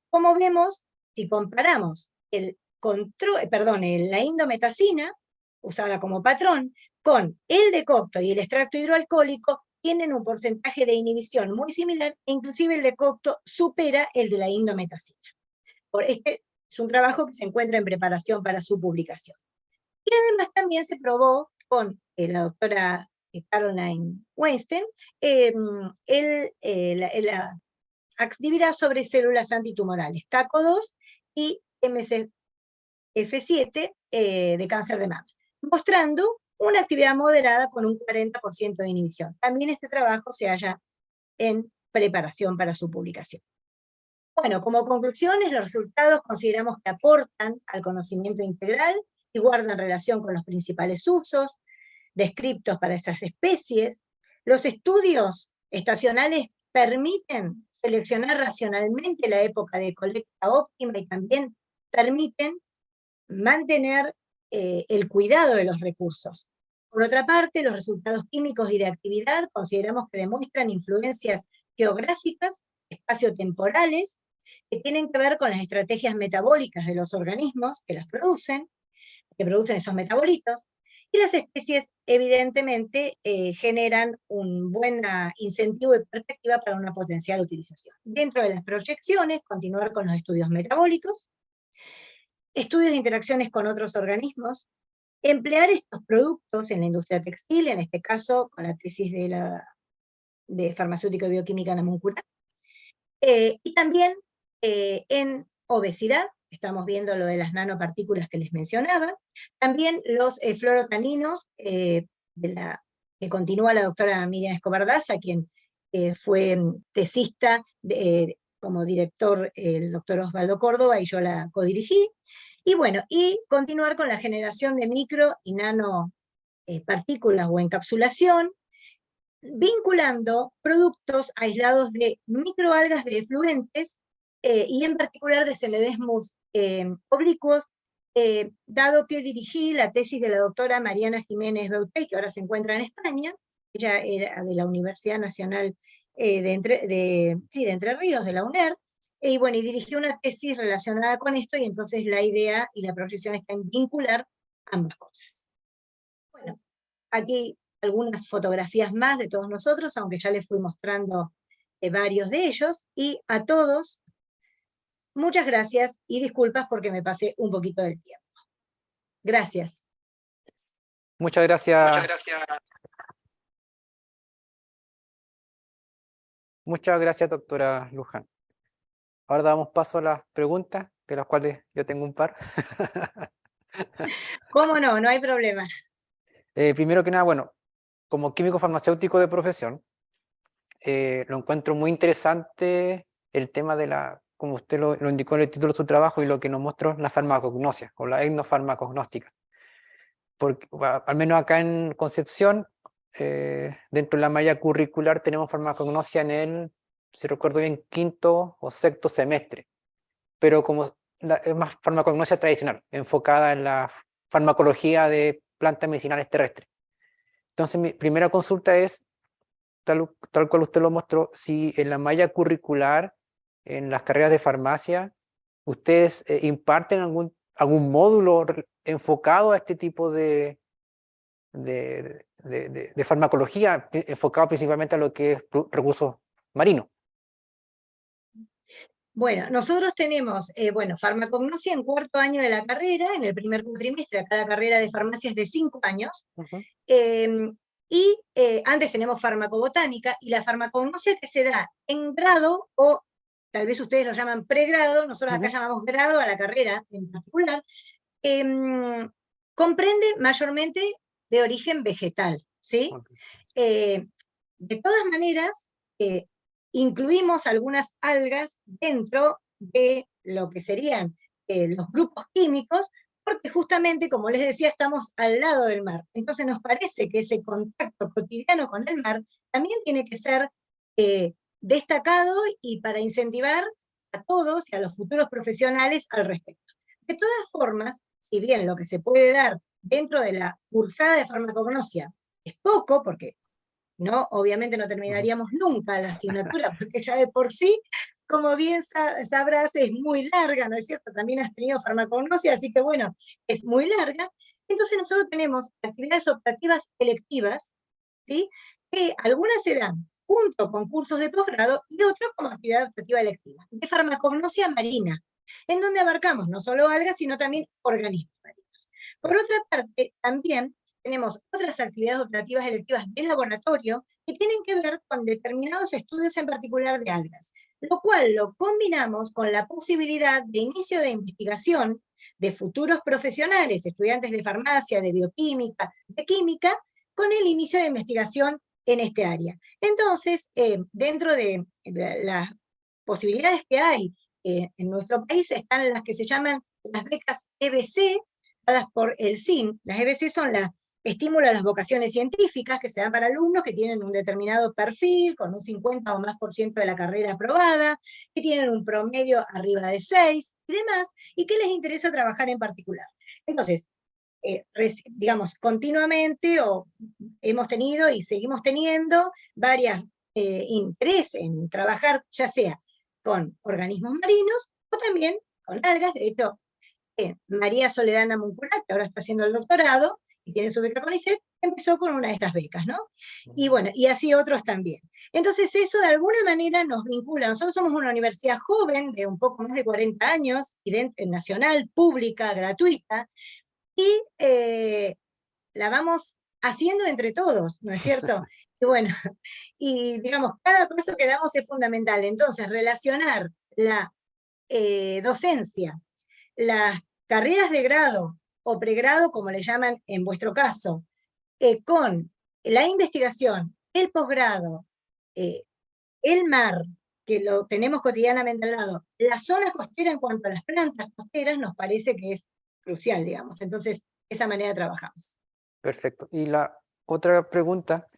Como vemos, si comparamos la indometacina, usada como patrón, con el decocto y el extracto hidroalcohólico, tienen un porcentaje de inhibición muy similar, e inclusive el decocto supera el de la indometacina. Este es un trabajo que se encuentra en preparación para su publicación. Y además también se probó con la doctora Caroline Weinstein la actividad sobre células antitumorales, CACO2 y MCF7 de cáncer de mama, mostrando una actividad moderada con un 40% de inhibición. También este trabajo se halla en preparación para su publicación. Bueno, como conclusiones, los resultados consideramos que aportan al conocimiento integral y guardan relación con los principales usos descriptos para esas especies. Los estudios estacionales permiten seleccionar racionalmente la época de colecta óptima y también permiten mantener el cuidado de los recursos. Por otra parte, los resultados químicos y de actividad consideramos que demuestran influencias geográficas, espaciotemporales, que tienen que ver con las estrategias metabólicas de los organismos que producen esos metabolitos, y las especies evidentemente generan un buen incentivo y perspectiva para una potencial utilización. Dentro de las proyecciones, continuar con los estudios metabólicos, estudios de interacciones con otros organismos, emplear estos productos en la industria textil, en este caso con la tesis de farmacéutica y bioquímica namuncular, y también en obesidad, estamos viendo lo de las nanopartículas que les mencionaba, también los fluorotaninos, que continúa la doctora Miriam Escobar Daza, quien fue tesista como director el doctor Osvaldo Córdoba, y yo la codirigí, y bueno, y continuar con la generación de micro y nanopartículas o encapsulación, vinculando productos aislados de microalgas de efluentes y en particular de Celedesmus oblicuos, dado que dirigí la tesis de la doctora Mariana Jiménez Beutey, que ahora se encuentra en España. Ella era de la Universidad Nacional de Entre Ríos, de la UNER, y bueno, y dirigió una tesis relacionada con esto, y entonces la idea y la proyección está en vincular ambas cosas. Bueno, aquí algunas fotografías más de todos nosotros, aunque ya les fui mostrando varios de ellos, y a todos, muchas gracias y disculpas porque me pasé un poquito del tiempo. Gracias. Muchas gracias. Muchas gracias, doctora Luján. Ahora damos paso a las preguntas, de las cuales yo tengo un par. ¿Cómo no? No hay problema. Primero que nada, bueno, como químico farmacéutico de profesión, lo encuentro muy interesante el tema de como usted lo indicó en el título de su trabajo, y lo que nos mostró la farmacognosia, o la etnofarmacognóstica. Porque, al menos acá en Concepción, dentro de la malla curricular tenemos farmacognosia si recuerdo bien, quinto o sexto semestre, pero como es más farmacognosia tradicional, enfocada en la farmacología de plantas medicinales terrestres. Entonces mi primera consulta es, tal cual usted lo mostró, si en la malla curricular, en las carreras de farmacia, ustedes imparten algún módulo enfocado a este tipo de farmacología, enfocado principalmente a lo que es recursos marinos. Bueno, nosotros tenemos, farmacognosia en cuarto año de la carrera, en el primer cuatrimestre. Cada carrera de farmacia es de 5 años, y antes tenemos farmacobotánica, y la farmacognosia que se da en grado, o tal vez ustedes lo llaman pregrado, nosotros acá llamamos grado a la carrera en particular, comprende mayormente de origen vegetal, ¿sí? De todas maneras, incluimos algunas algas dentro de lo que serían los grupos químicos, porque justamente, como les decía, estamos al lado del mar. Entonces nos parece que ese contacto cotidiano con el mar también tiene que ser destacado y para incentivar a todos y a los futuros profesionales al respecto. De todas formas, si bien lo que se puede dar dentro de la cursada de farmacognosia es poco, porque no, obviamente no terminaríamos nunca la asignatura, porque ya de por sí, como bien sabrás, es muy larga, ¿no es cierto? También has tenido farmacognosia, así que bueno, es muy larga. Entonces nosotros tenemos actividades optativas electivas, ¿sí? Que algunas se dan junto con cursos de posgrado y otros como actividad optativa electiva, de farmacognosia marina, en donde abarcamos no solo algas, sino también organismos marinos. Por otra parte, también tenemos otras actividades optativas electivas de laboratorio que tienen que ver con determinados estudios en particular de algas, lo cual lo combinamos con la posibilidad de inicio de investigación de futuros profesionales, estudiantes de farmacia, de bioquímica, de química, con el inicio de investigación en este área. Entonces, dentro de las posibilidades que hay en nuestro país están las que se llaman las becas EBC, dadas por el CIN. Las EBC son las estímulo a las vocaciones científicas que se dan para alumnos que tienen un determinado perfil, con un 50 o más por ciento de la carrera aprobada, que tienen un promedio arriba de 6 y demás, y que les interesa trabajar en particular. Entonces, digamos, continuamente hemos tenido y seguimos teniendo varias interés en trabajar, ya sea con organismos marinos o también con algas. De hecho, María Soledad Munculat, que ahora está haciendo el doctorado y tiene su beca CONICET, empezó con una de estas becas, ¿no? Y bueno, y así otros también. Entonces eso de alguna manera nos vincula. Nosotros somos una universidad joven, de un poco más de 40 años, nacional, pública, gratuita, y la vamos haciendo entre todos, ¿no es cierto? Y bueno, y digamos, cada paso que damos es fundamental. Entonces, relacionar la docencia, las carreras de grado o pregrado, como le llaman en vuestro caso, con la investigación, el posgrado, eh, el mar, que lo tenemos cotidianamente al lado, la zona costera en cuanto a las plantas costeras, nos parece que es crucial, digamos. Entonces, de esa manera trabajamos. Perfecto. Y la otra pregunta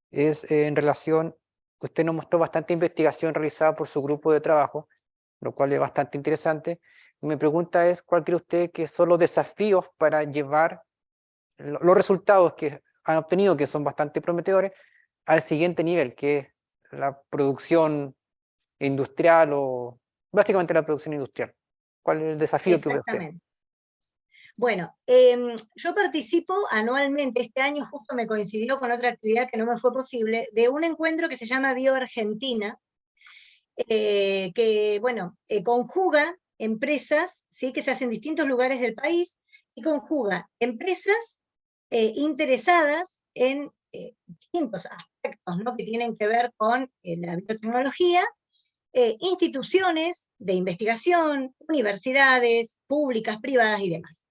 es en relación, usted nos mostró bastante investigación realizada por su grupo de trabajo, lo cual es bastante interesante. Y mi pregunta es, ¿cuál cree usted que son los desafíos para llevar los resultados que han obtenido, que son bastante prometedores, al siguiente nivel, que es la producción industrial o básicamente la producción industrial? ¿Cuál es el desafío que ve usted? Exactamente. Bueno, yo participo anualmente, este año justo me coincidió con otra actividad que no me fue posible, de un encuentro que se llama BioArgentina, que, bueno, conjuga empresas, ¿sí? Que se hacen en distintos lugares del país, y conjuga empresas interesadas en distintos aspectos, ¿no? Que tienen que ver con la biotecnología, instituciones de investigación, universidades públicas, privadas y demás.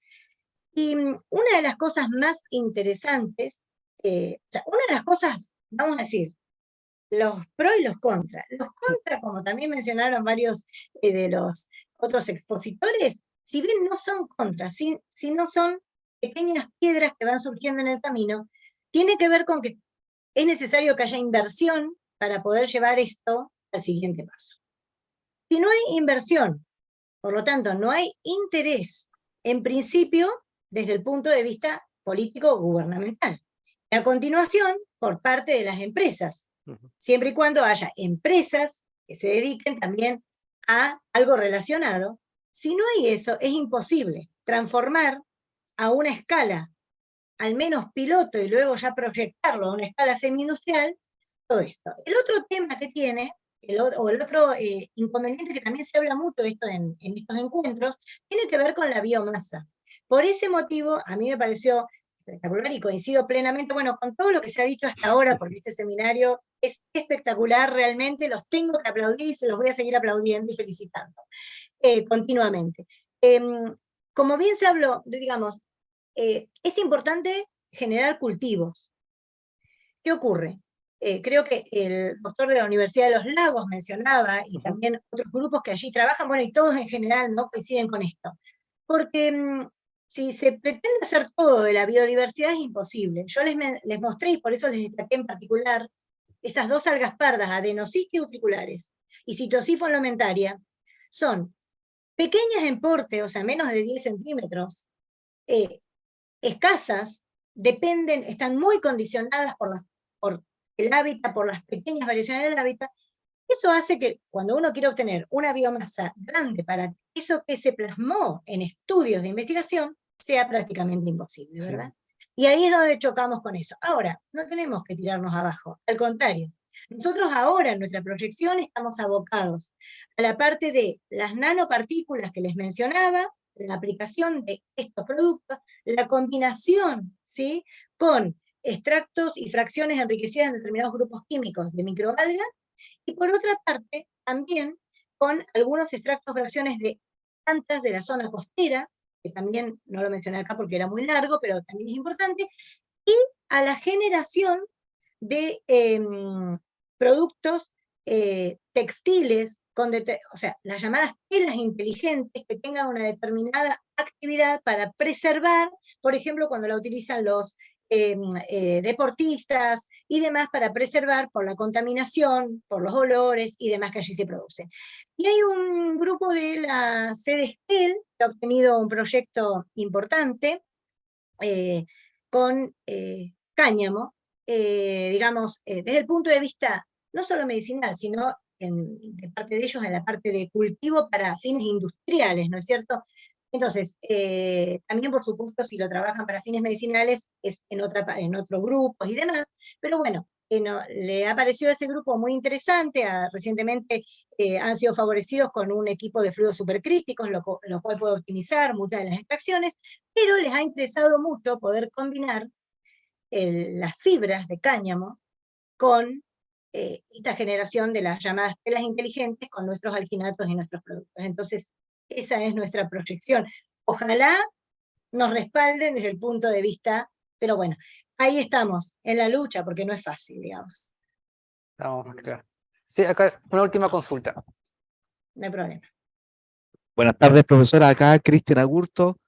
Y una de las cosas más interesantes, o sea, una de las cosas, vamos a decir, los pros y los contras. Los contras, como también mencionaron varios de los otros expositores, si bien no son contras, sino son pequeñas piedras que van surgiendo en el camino, tiene que ver con que es necesario que haya inversión para poder llevar esto al siguiente paso. Si no hay inversión, por lo tanto, no hay interés, en principio, desde el punto de vista político-gubernamental. Y a continuación, por parte de las empresas, siempre y cuando haya empresas que se dediquen también a algo relacionado. Si no hay eso, es imposible transformar a una escala, al menos piloto, y luego ya proyectarlo a una escala semi-industrial, todo esto. El otro tema que tiene, el otro inconveniente que también se habla mucho de esto en estos encuentros, tiene que ver con la biomasa. Por ese motivo, a mí me pareció espectacular y coincido plenamente, bueno, con todo lo que se ha dicho hasta ahora, porque este seminario es espectacular realmente, los tengo que aplaudir y se los voy a seguir aplaudiendo y felicitando continuamente. Como bien se habló, digamos, es importante generar cultivos. ¿Qué ocurre? Creo que el doctor de la Universidad de los Lagos mencionaba, y también otros grupos que allí trabajan, bueno, y todos en general no coinciden con esto. Porque si se pretende hacer todo de la biodiversidad es imposible. Yo les mostré, y por eso les destaqué en particular, esas dos algas pardas, Adenosiste utriculares y Citosifon lomentaria, son pequeñas en porte, o sea, menos de 10 centímetros, escasas, están muy condicionadas por el hábitat, por las pequeñas variaciones del hábitat. Eso hace que cuando uno quiere obtener una biomasa grande para eso que se plasmó en estudios de investigación, sea prácticamente imposible, Sí. ¿verdad? Y ahí es donde chocamos con eso. Ahora, no tenemos que tirarnos abajo, al contrario. Nosotros ahora en nuestra proyección estamos abocados a la parte de las nanopartículas que les mencionaba, la aplicación de estos productos, la combinación, ¿sí?, con extractos y fracciones enriquecidas en determinados grupos químicos de microalgas, y por otra parte, también con algunos extractos, fracciones de plantas de la zona costera, que también no lo mencioné acá porque era muy largo, pero también es importante, y a la generación de productos textiles, o sea, las llamadas telas inteligentes que tengan una determinada actividad para preservar, por ejemplo, cuando la utilizan los deportistas y demás, para preservar por la contaminación, por los olores y demás que allí se producen. Y hay un grupo de la sede Esquel que ha obtenido un proyecto importante con cáñamo, digamos, desde el punto de vista no solo medicinal, sino de parte de ellos en la parte de cultivo para fines industriales, ¿no es cierto? Entonces, también por supuesto si lo trabajan para fines medicinales es en otro grupo y demás, pero bueno, le ha parecido a ese grupo muy interesante, recientemente han sido favorecidos con un equipo de fluidos supercríticos, lo cual puede optimizar muchas de las extracciones, pero les ha interesado mucho poder combinar las fibras de cáñamo con esta generación de las llamadas telas inteligentes con nuestros alginatos y nuestros productos. Entonces, esa es nuestra proyección. Ojalá nos respalden desde el punto de vista, pero bueno, ahí estamos, en la lucha, porque no es fácil, digamos. Vamos, claro. Sí, acá una última consulta. No hay problema. Buenas tardes, profesora. Acá Cristian Agurto.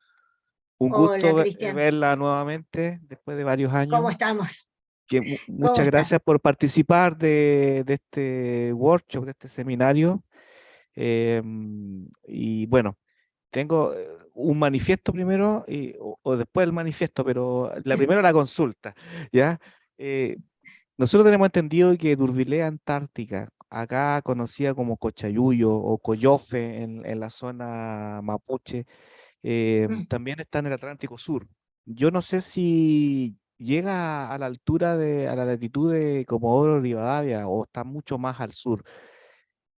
Un Hola, gusto Cristian. verla nuevamente después de varios ¿Cómo años. estamos? ¿Cómo Muchas está? gracias por participar de este workshop, de este seminario. Y bueno, tengo un manifiesto primero o después el manifiesto, pero la primera la consulta, ¿ya? Nosotros tenemos entendido que Durvilea Antártica, acá conocida como Cochayuyo o Coyofe en la zona mapuche, también está en el Atlántico Sur. Yo no sé si llega a la altura a la latitud de Comodoro Rivadavia o está mucho más al sur.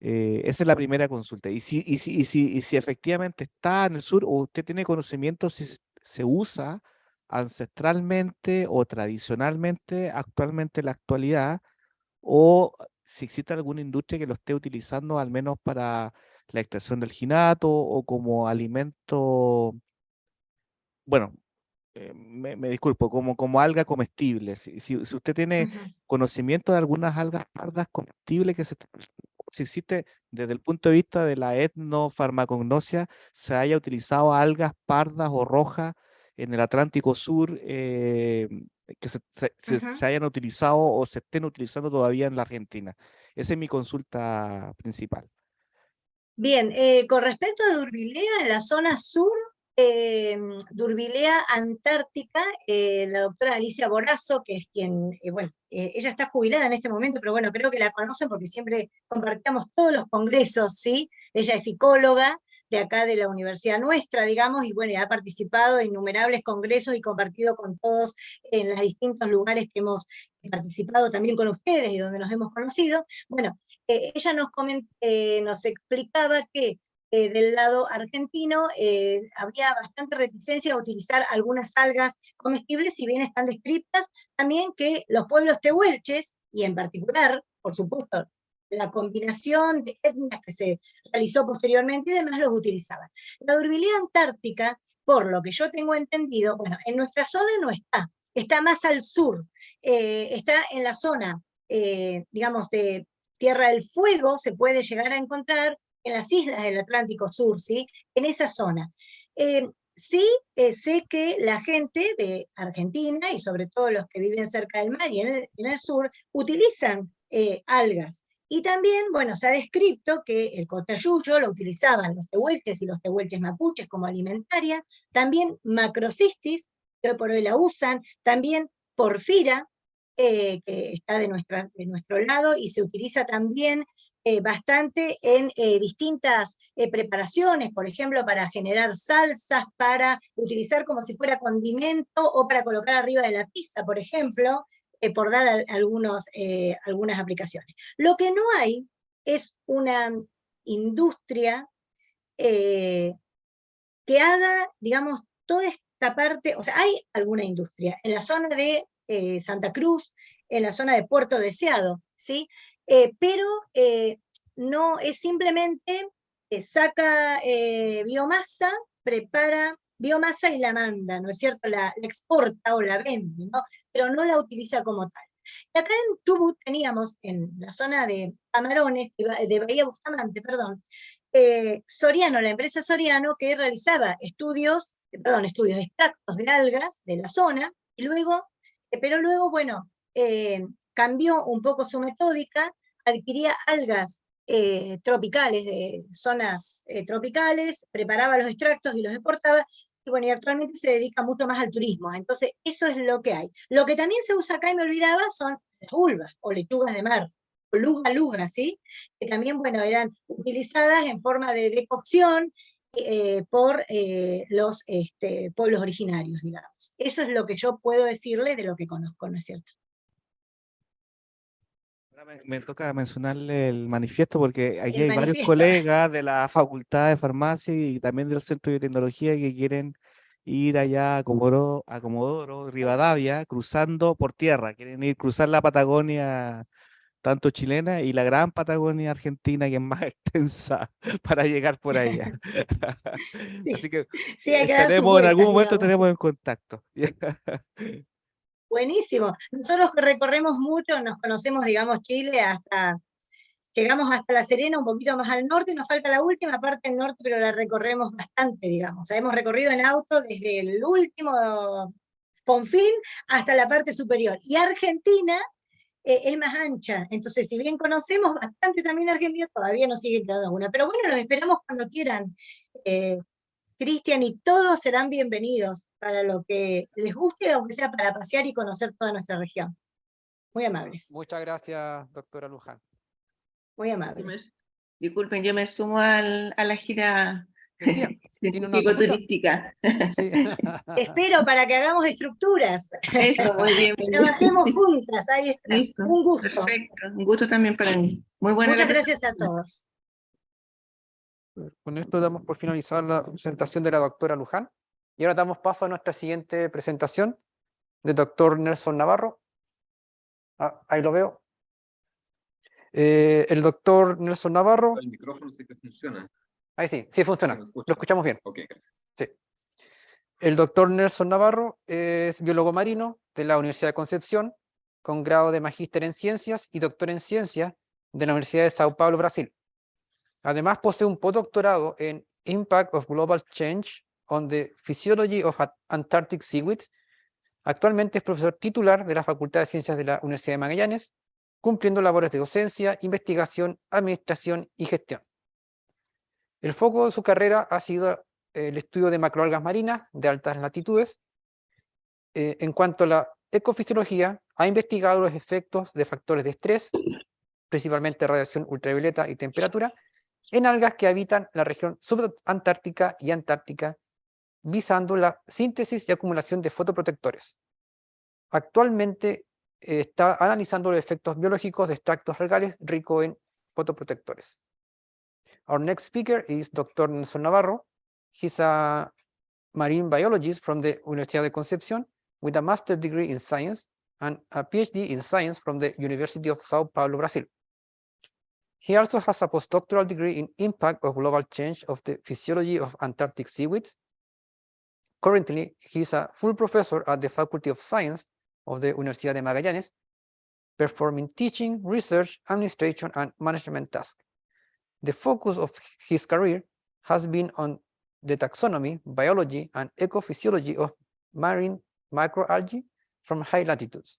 Esa es la primera consulta. Y si efectivamente está en el sur, o usted tiene conocimiento si se usa ancestralmente o tradicionalmente, actualmente en la actualidad, o si existe alguna industria que lo esté utilizando al menos para la extracción del ginato o como alimento, bueno, me disculpo, como alga comestible. Si usted tiene conocimiento de algunas algas pardas comestibles si existe desde el punto de vista de la etnofarmacognosia, se haya utilizado algas pardas o rojas en el Atlántico Sur, que se hayan utilizado o se estén utilizando todavía en la Argentina. Esa es mi consulta principal. Bien, con respecto a Durvilea, en la zona sur, Durvilea Antártica, la doctora Alicia Borazo, que es quien, bueno, ella está jubilada en este momento, pero bueno, creo que la conocen porque siempre compartíamos todos los congresos, ¿sí? Ella es ficóloga de acá de la universidad nuestra, digamos, y bueno, ha participado en innumerables congresos y compartido con todos en los distintos lugares que hemos participado también con ustedes y donde nos hemos conocido. Bueno, ella nos explicaba que del lado argentino había bastante reticencia a utilizar algunas algas comestibles, si bien están descritas, también que los pueblos tehuelches, y en particular, por supuesto, la combinación de etnias que se realizó posteriormente y demás los utilizaban. La Durvilea Antártica, por lo que yo tengo entendido, bueno, en nuestra zona no está, está más al sur, está en la zona, digamos, de Tierra del Fuego, se puede llegar a encontrar en las islas del Atlántico Sur, ¿sí? En esa zona. sí, sé que la gente de Argentina, y sobre todo los que viven cerca del mar y en el sur, utilizan algas. Y también, bueno, se ha descrito que el cotayuyo lo utilizaban los tehuelches y los tehuelches mapuches como alimentaria, también macrocistis, que hoy por hoy la usan, también porfira, que está de nuestro lado y se utiliza también bastante en distintas preparaciones, por ejemplo, para generar salsas, para utilizar como si fuera condimento o para colocar arriba de la pizza, por ejemplo, por dar algunas aplicaciones. Lo que no hay es una industria que haga, digamos, toda esta parte, o sea, hay alguna industria en la zona de Santa Cruz, en la zona de Puerto Deseado, ¿sí? Pero no es simplemente saca biomasa, prepara biomasa y la manda, ¿no es cierto? La exporta o la vende, ¿no? Pero no la utiliza como tal. Y acá en Chubut teníamos, en la zona de Camarones, de Bahía Bustamante, perdón, Soriano, la empresa Soriano, que realizaba extractos de algas de la zona, y luego, pero luego, bueno, cambió un poco su metódica, adquiría algas tropicales, de zonas tropicales, preparaba los extractos y los exportaba, y bueno, y actualmente se dedica mucho más al turismo. Entonces, eso es lo que hay. Lo que también se usa acá, y me olvidaba, son las ulvas o lechugas de mar, o luga, ¿sí? Que también, bueno, eran utilizadas en forma de decocción por los pueblos originarios, digamos. Eso es lo que yo puedo decirle de lo que conozco, ¿no es cierto? Ahora me toca mencionarle el manifiesto porque aquí El hay varios manifiesto. colegas de la Facultad de Farmacia y también del Centro de Tecnología que quieren ir allá a Comodoro, Rivadavia, cruzando por tierra. Quieren ir cruzar la Patagonia, tanto chilena y la gran Patagonia argentina, que es más extensa, para llegar por allá. Así Sí, que sí, hay que dar sus estaremos en algún vueltas, momento digamos. estaremos en contacto. Buenísimo. Nosotros que recorremos mucho, nos conocemos, digamos, Chile llegamos hasta La Serena, un poquito más al norte, nos falta la última parte del norte, pero la recorremos bastante, digamos. O sea, hemos recorrido en auto desde el último confín hasta la parte superior. Y Argentina es más ancha, entonces si bien conocemos bastante también Argentina, todavía nos sigue quedando alguna. Pero bueno, los esperamos cuando quieran. Eh, Cristian, y todos serán bienvenidos para lo que les guste, aunque sea para pasear y conocer toda nuestra región. Muy amables, Muchas gracias, doctora Luján. muy Yo me- amables. Disculpen, yo me sumo a la gira Decía, tiene una consulta. científico-turística. Sí. Espero para que hagamos estructuras, Eso, muy bien. que trabajemos juntas, ahí está. Listo, Un gusto. perfecto. Un gusto también para mí. Muy buena la Muchas gracias a presentación. todos. Con esto damos por finalizada la presentación de la doctora Luján. Y ahora damos paso a nuestra siguiente presentación del doctor Nelson Navarro. Ahí lo veo. El doctor Nelson Navarro. El micrófono sí que funciona. Ahí sí, sí funciona. ¿Me escucha? Lo escuchamos bien. Ok, gracias. Sí. El doctor Nelson Navarro es biólogo marino de la Universidad de Concepción, con grado de magíster en ciencias y doctor en ciencias de la Universidad de Sao Paulo, Brasil. Además, posee un postdoctorado en Impact of Global Change on the Physiology of Antarctic Seaweeds. Actualmente es profesor titular de la Facultad de Ciencias de la Universidad de Magallanes, cumpliendo labores de docencia, investigación, administración y gestión. El foco de su carrera ha sido el estudio de macroalgas marinas de altas latitudes. En cuanto a la ecofisiología, ha investigado los efectos de factores de estrés, principalmente radiación ultravioleta y temperatura, en algas que habitan la región subantártica y antártica, visando la síntesis y acumulación de fotoprotectores. Actualmente está analizando los efectos biológicos de extractos algales ricos en fotoprotectores. Our next speaker is Dr. Nelson Navarro. He's a marine biologist from the Universidad de Concepción with a master's degree in science and a PhD in science from the University of Sao Paulo, Brazil. He also has a postdoctoral degree in impact of global change of the physiology of Antarctic seaweeds. Currently, he is a full professor at the Faculty of Science of the Universidad de Magallanes, performing teaching, research, administration, and management tasks. The focus of his career has been on the taxonomy, biology, and ecophysiology of marine microalgae from high latitudes.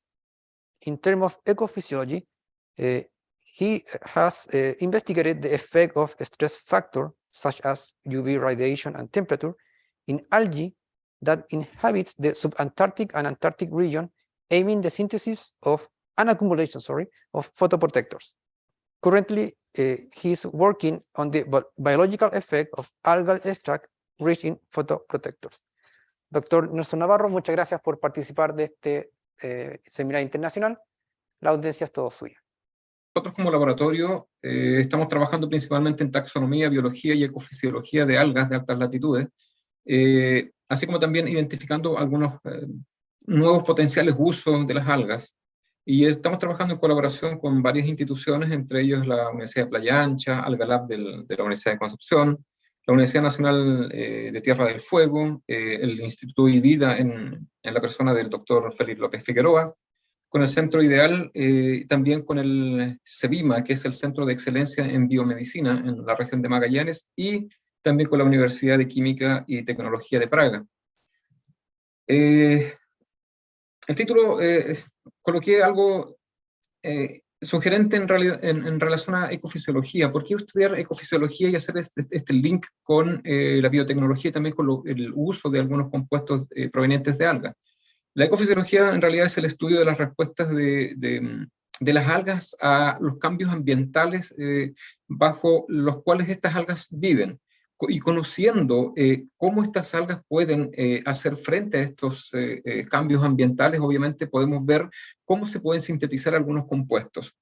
In terms of ecophysiology, he has investigated the effect of stress factors such as UV radiation and temperature in algae that inhabits the subantarctic and Antarctic region, aiming the synthesis of an accumulation, of photoprotectors. Currently, he is working on the biological effect of algal extract rich in photoprotectors. Doctor Nelson Navarro, muchas gracias por participar de este seminario internacional. La audiencia es todo suya. Nosotros como laboratorio estamos trabajando principalmente en taxonomía, biología y ecofisiología de algas de altas latitudes, así como también identificando algunos nuevos potenciales usos de las algas. Y estamos trabajando en colaboración con varias instituciones, entre ellos la Universidad de Playa Ancha, Algalab de la Universidad de Concepción, la Universidad Nacional de Tierra del Fuego, el Instituto IVIDA en la persona del doctor Félix López Figueroa, con el Centro Ideal, también con el CEBIMA, que es el Centro de Excelencia en Biomedicina en la región de Magallanes, y también con la Universidad de Química y Tecnología de Praga. El título, coloqué algo sugerente en relación a ecofisiología. ¿Por qué estudiar ecofisiología y hacer este link con la biotecnología y también con el uso de algunos compuestos provenientes de algas? La ecofisiología en realidad es el estudio de las respuestas de las algas a los cambios ambientales bajo los cuales estas algas viven. Y conociendo cómo estas algas pueden hacer frente a estos cambios ambientales, obviamente podemos ver cómo se pueden sintetizar algunos compuestos.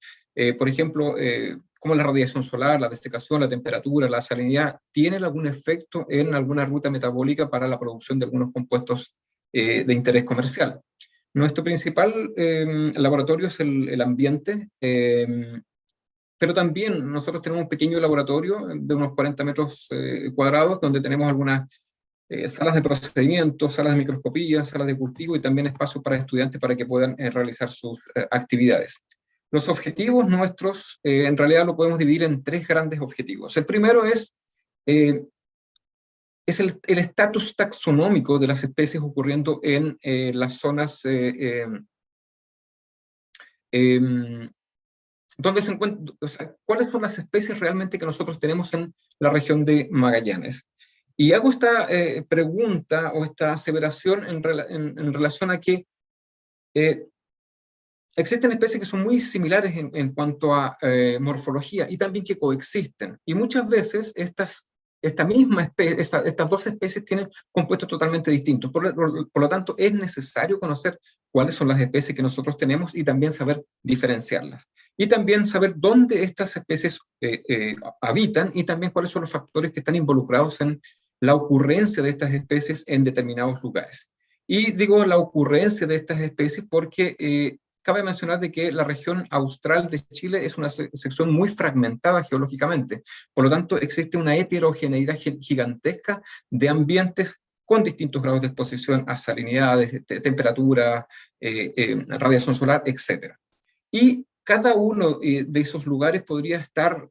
Por ejemplo, cómo la radiación solar, la desecación, la temperatura, la salinidad, tienen algún efecto en alguna ruta metabólica para la producción de algunos compuestos de interés comercial. Nuestro principal laboratorio es el ambiente, pero también nosotros tenemos un pequeño laboratorio de unos 40 metros cuadrados, donde tenemos algunas salas de procedimientos, salas de microscopía, salas de cultivo y también espacios para estudiantes para que puedan realizar sus actividades. Los objetivos nuestros, en realidad lo podemos dividir en tres grandes objetivos. El primero es el estatus taxonómico de las especies ocurriendo en las zonas donde se encuentran, o sea, cuáles son las especies realmente que nosotros tenemos en la región de Magallanes. Y hago esta pregunta o esta aseveración en relación a que existen especies que son muy similares en cuanto a morfología y también que coexisten. Y muchas veces estas dos especies tienen compuestos totalmente distintos. Por lo tanto, es necesario conocer cuáles son las especies que nosotros tenemos y también saber diferenciarlas. Y también saber dónde estas especies habitan y también cuáles son los factores que están involucrados en la ocurrencia de estas especies en determinados lugares. Y digo la ocurrencia de estas especies porque cabe mencionar de que la región austral de Chile es una sección muy fragmentada geológicamente. Por lo tanto, existe una heterogeneidad gigantesca de ambientes con distintos grados de exposición a salinidades, temperatura, radiación solar, etc. Y cada uno de esos lugares podría estar,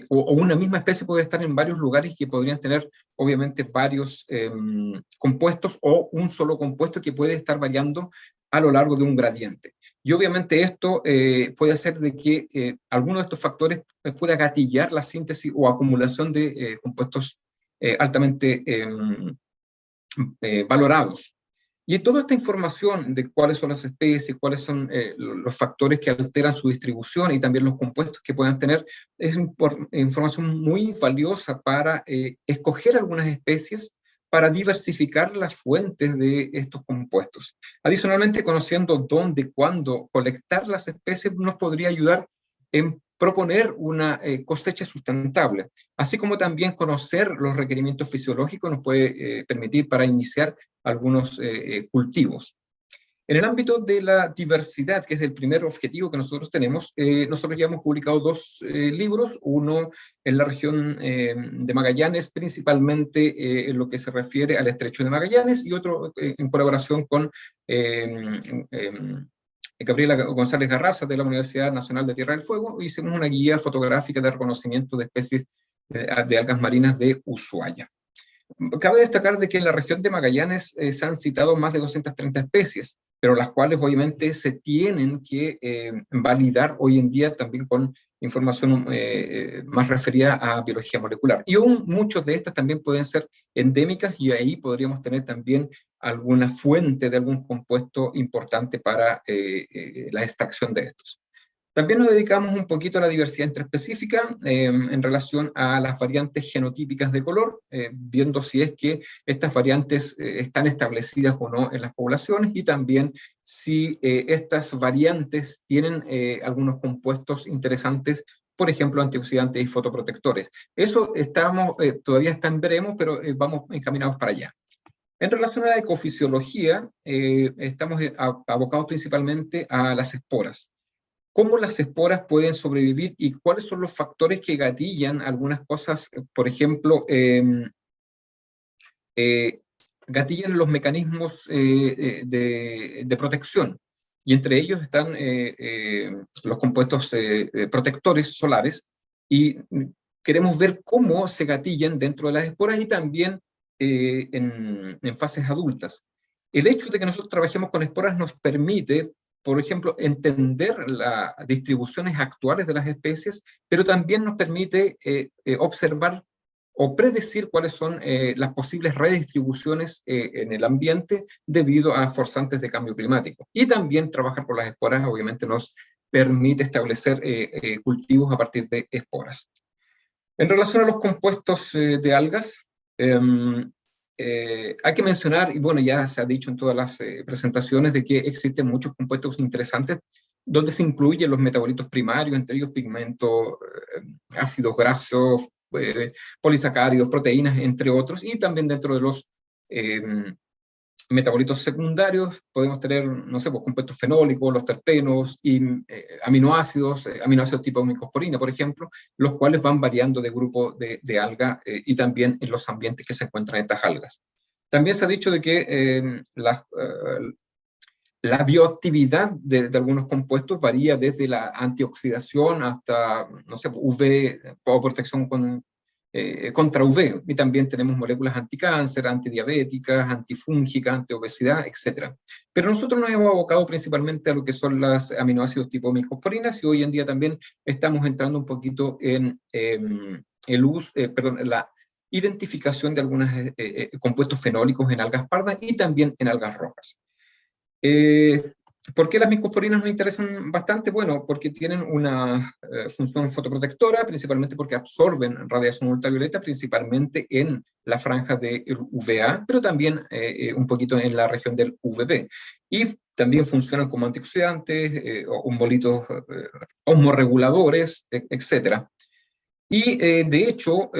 o una misma especie puede estar en varios lugares que podrían tener, obviamente, varios compuestos o un solo compuesto que puede estar variando a lo largo de un gradiente. Y obviamente esto puede hacer de que alguno de estos factores pueda gatillar la síntesis o acumulación de compuestos altamente valorados. Y toda esta información de cuáles son las especies, cuáles son los factores que alteran su distribución y también los compuestos que puedan tener, es información muy valiosa para escoger algunas especies, para diversificar las fuentes de estos compuestos. Adicionalmente, conociendo dónde, cuándo colectar las especies nos podría ayudar en proponer una cosecha sustentable, así como también conocer los requerimientos fisiológicos nos puede permitir para iniciar algunos cultivos. En el ámbito de la diversidad, que es el primer objetivo que nosotros tenemos, nosotros ya hemos publicado dos libros, uno en la región de Magallanes, principalmente en lo que se refiere al Estrecho de Magallanes, y otro en colaboración con Gabriela González Garraza de la Universidad Nacional de Tierra del Fuego. Hicimos una guía fotográfica de reconocimiento de especies de algas marinas de Ushuaia. Cabe destacar de que en la región de Magallanes se han citado más de 230 especies, pero las cuales obviamente se tienen que validar hoy en día también con información más referida a biología molecular. Y aún muchas de estas también pueden ser endémicas y ahí podríamos tener también alguna fuente de algún compuesto importante para la extracción de estos. También nos dedicamos un poquito a la diversidad intraespecífica en relación a las variantes genotípicas de color, viendo si es que estas variantes están establecidas o no en las poblaciones y también si estas variantes tienen algunos compuestos interesantes, por ejemplo, antioxidantes y fotoprotectores. Eso todavía está en veremos, pero vamos encaminados para allá. En relación a la ecofisiología, estamos abocados principalmente a las esporas. Cómo las esporas pueden sobrevivir y cuáles son los factores que gatillan algunas cosas, por ejemplo, gatillan los mecanismos de protección. Y entre ellos están los compuestos protectores solares, y queremos ver cómo se gatillan dentro de las esporas y también en fases adultas. El hecho de que nosotros trabajemos con esporas nos permite, por ejemplo, entender las distribuciones actuales de las especies, pero también nos permite observar o predecir cuáles son las posibles redistribuciones en el ambiente debido a forzantes de cambio climático. Y también trabajar con las esporas obviamente nos permite establecer cultivos a partir de esporas. En relación a los compuestos de algas, hay que mencionar, y bueno, ya se ha dicho en todas las presentaciones, de que existen muchos compuestos interesantes donde se incluyen los metabolitos primarios, entre ellos pigmentos, ácidos grasos, polisacáridos, proteínas, entre otros, y también dentro de los metabolitos secundarios podemos tener, no sé, pues, compuestos fenólicos, los terpenos y aminoácidos tipo micosporina, por ejemplo, los cuales van variando de grupo de alga y también en los ambientes que se encuentran estas algas. También se ha dicho de que la bioactividad de algunos compuestos varía desde la antioxidación hasta, no sé, UV o protección contra UV, y también tenemos moléculas anticáncer, antidiabéticas, antifúngicas, antiobesidad, etc. Pero nosotros nos hemos abocado principalmente a lo que son los aminoácidos tipo micosporinas, y hoy en día también estamos entrando un poquito en la identificación de algunos compuestos fenólicos en algas pardas y también en algas rojas. ¿Por qué las micosporinas nos interesan bastante? Bueno, porque tienen una función fotoprotectora, principalmente porque absorben radiación ultravioleta, principalmente en la franja del UVA, pero también un poquito en la región del UVB. Y también funcionan como antioxidantes, osmorreguladores, etc. Y de hecho,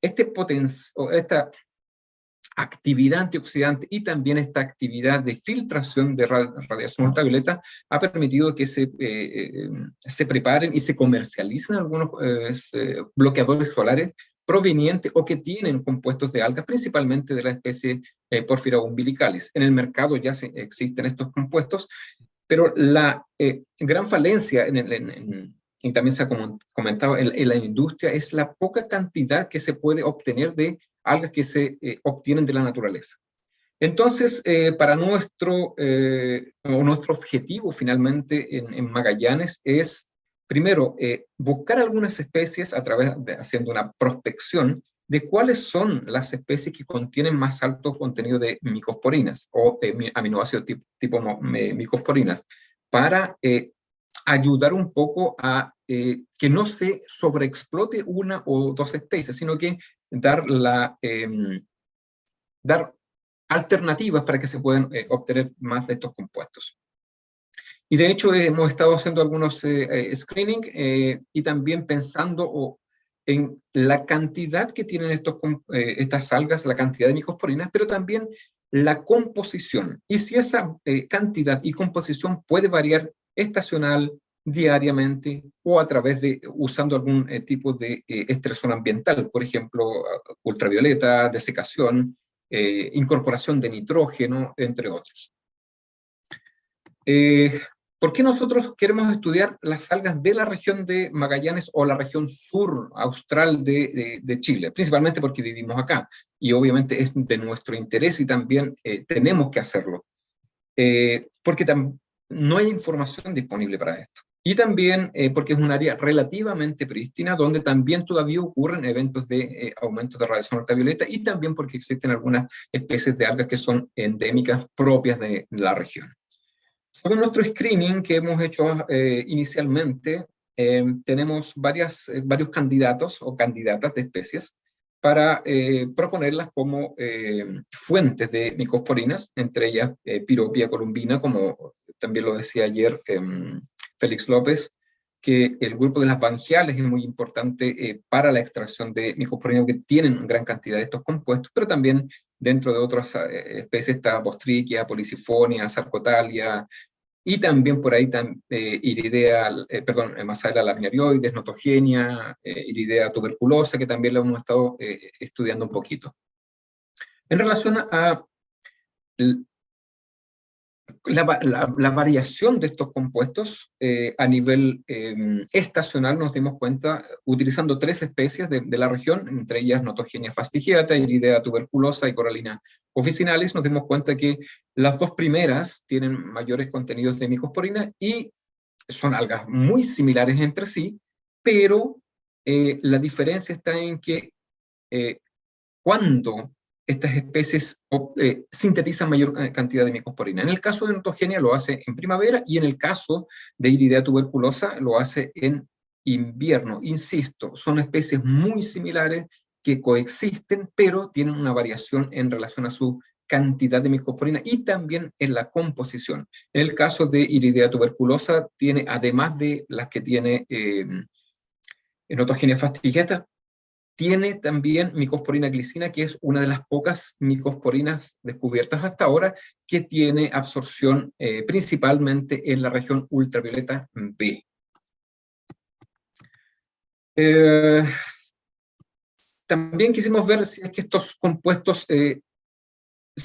esta actividad antioxidante y también esta actividad de filtración de radiación ultravioleta ha permitido que se preparen y se comercialicen algunos bloqueadores solares provenientes o que tienen compuestos de algas, principalmente de la especie Porphyra umbilicalis. En el mercado ya existen estos compuestos, pero la gran falencia y también se ha comentado en la industria es la poca cantidad que se puede obtener de algas que se obtienen de la naturaleza. Entonces, para nuestro objetivo finalmente en Magallanes es, primero, buscar algunas especies haciendo una prospección de cuáles son las especies que contienen más alto contenido de micosporinas o aminoácidos tipo micosporinas, para ayudar un poco a que no se sobreexplote una o dos especies, sino que dar alternativas para que se puedan obtener más de estos compuestos. Y de hecho hemos estado haciendo algunos screening y también pensando en la cantidad que tienen estas algas, la cantidad de micosporinas, pero también la composición. Y si esa cantidad y composición puede variar estacional, diariamente, o a través usando algún tipo de estresor ambiental, por ejemplo, ultravioleta, desecación, incorporación de nitrógeno, entre otros. ¿Por qué nosotros queremos estudiar las algas de la región de Magallanes o la región sur austral de Chile? Principalmente porque vivimos acá, y obviamente es de nuestro interés y también tenemos que hacerlo. Porque no hay información disponible para esto. Y también porque es un área relativamente prístina, donde también todavía ocurren eventos de aumento de radiación ultravioleta, y también porque existen algunas especies de algas que son endémicas propias de la región. Según nuestro screening que hemos hecho inicialmente, tenemos varios candidatos o candidatas de especies para proponerlas como fuentes de micosporinas, entre ellas Pyropia columbina, como también lo decía ayer Félix López, que el grupo de las bangiales es muy importante para la extracción de micosporinas, que tienen gran cantidad de estos compuestos, pero también dentro de otras especies está Bostrichia, Policifonia, Sarcotalia, y también por ahí Iridea, Massaela laminarioides, Notogenia, Iridea tuberculosa, que también lo hemos estado estudiando un poquito. En relación a la variación de estos compuestos a nivel estacional, nos dimos cuenta, utilizando 3 especies de la región, entre ellas Notogenia fastigiata, Iridea tuberculosa y Corallina officinalis, nos dimos cuenta que las 2 primeras tienen mayores contenidos de micosporinas y son algas muy similares entre sí, pero la diferencia está en que cuando estas especies sintetizan mayor cantidad de micosporina. En el caso de Notogenia lo hace en primavera, y en el caso de Iridea tuberculosa lo hace en invierno. Insisto, son especies muy similares que coexisten, pero tienen una variación en relación a su cantidad de micosporina y también en la composición. En el caso de Iridea tuberculosa, tiene, además de las que tiene Notogenia fastigiata, tiene también micosporina glicina, que es una de las pocas micosporinas descubiertas hasta ahora que tiene absorción principalmente en la región ultravioleta B. También quisimos ver si es que estos compuestos se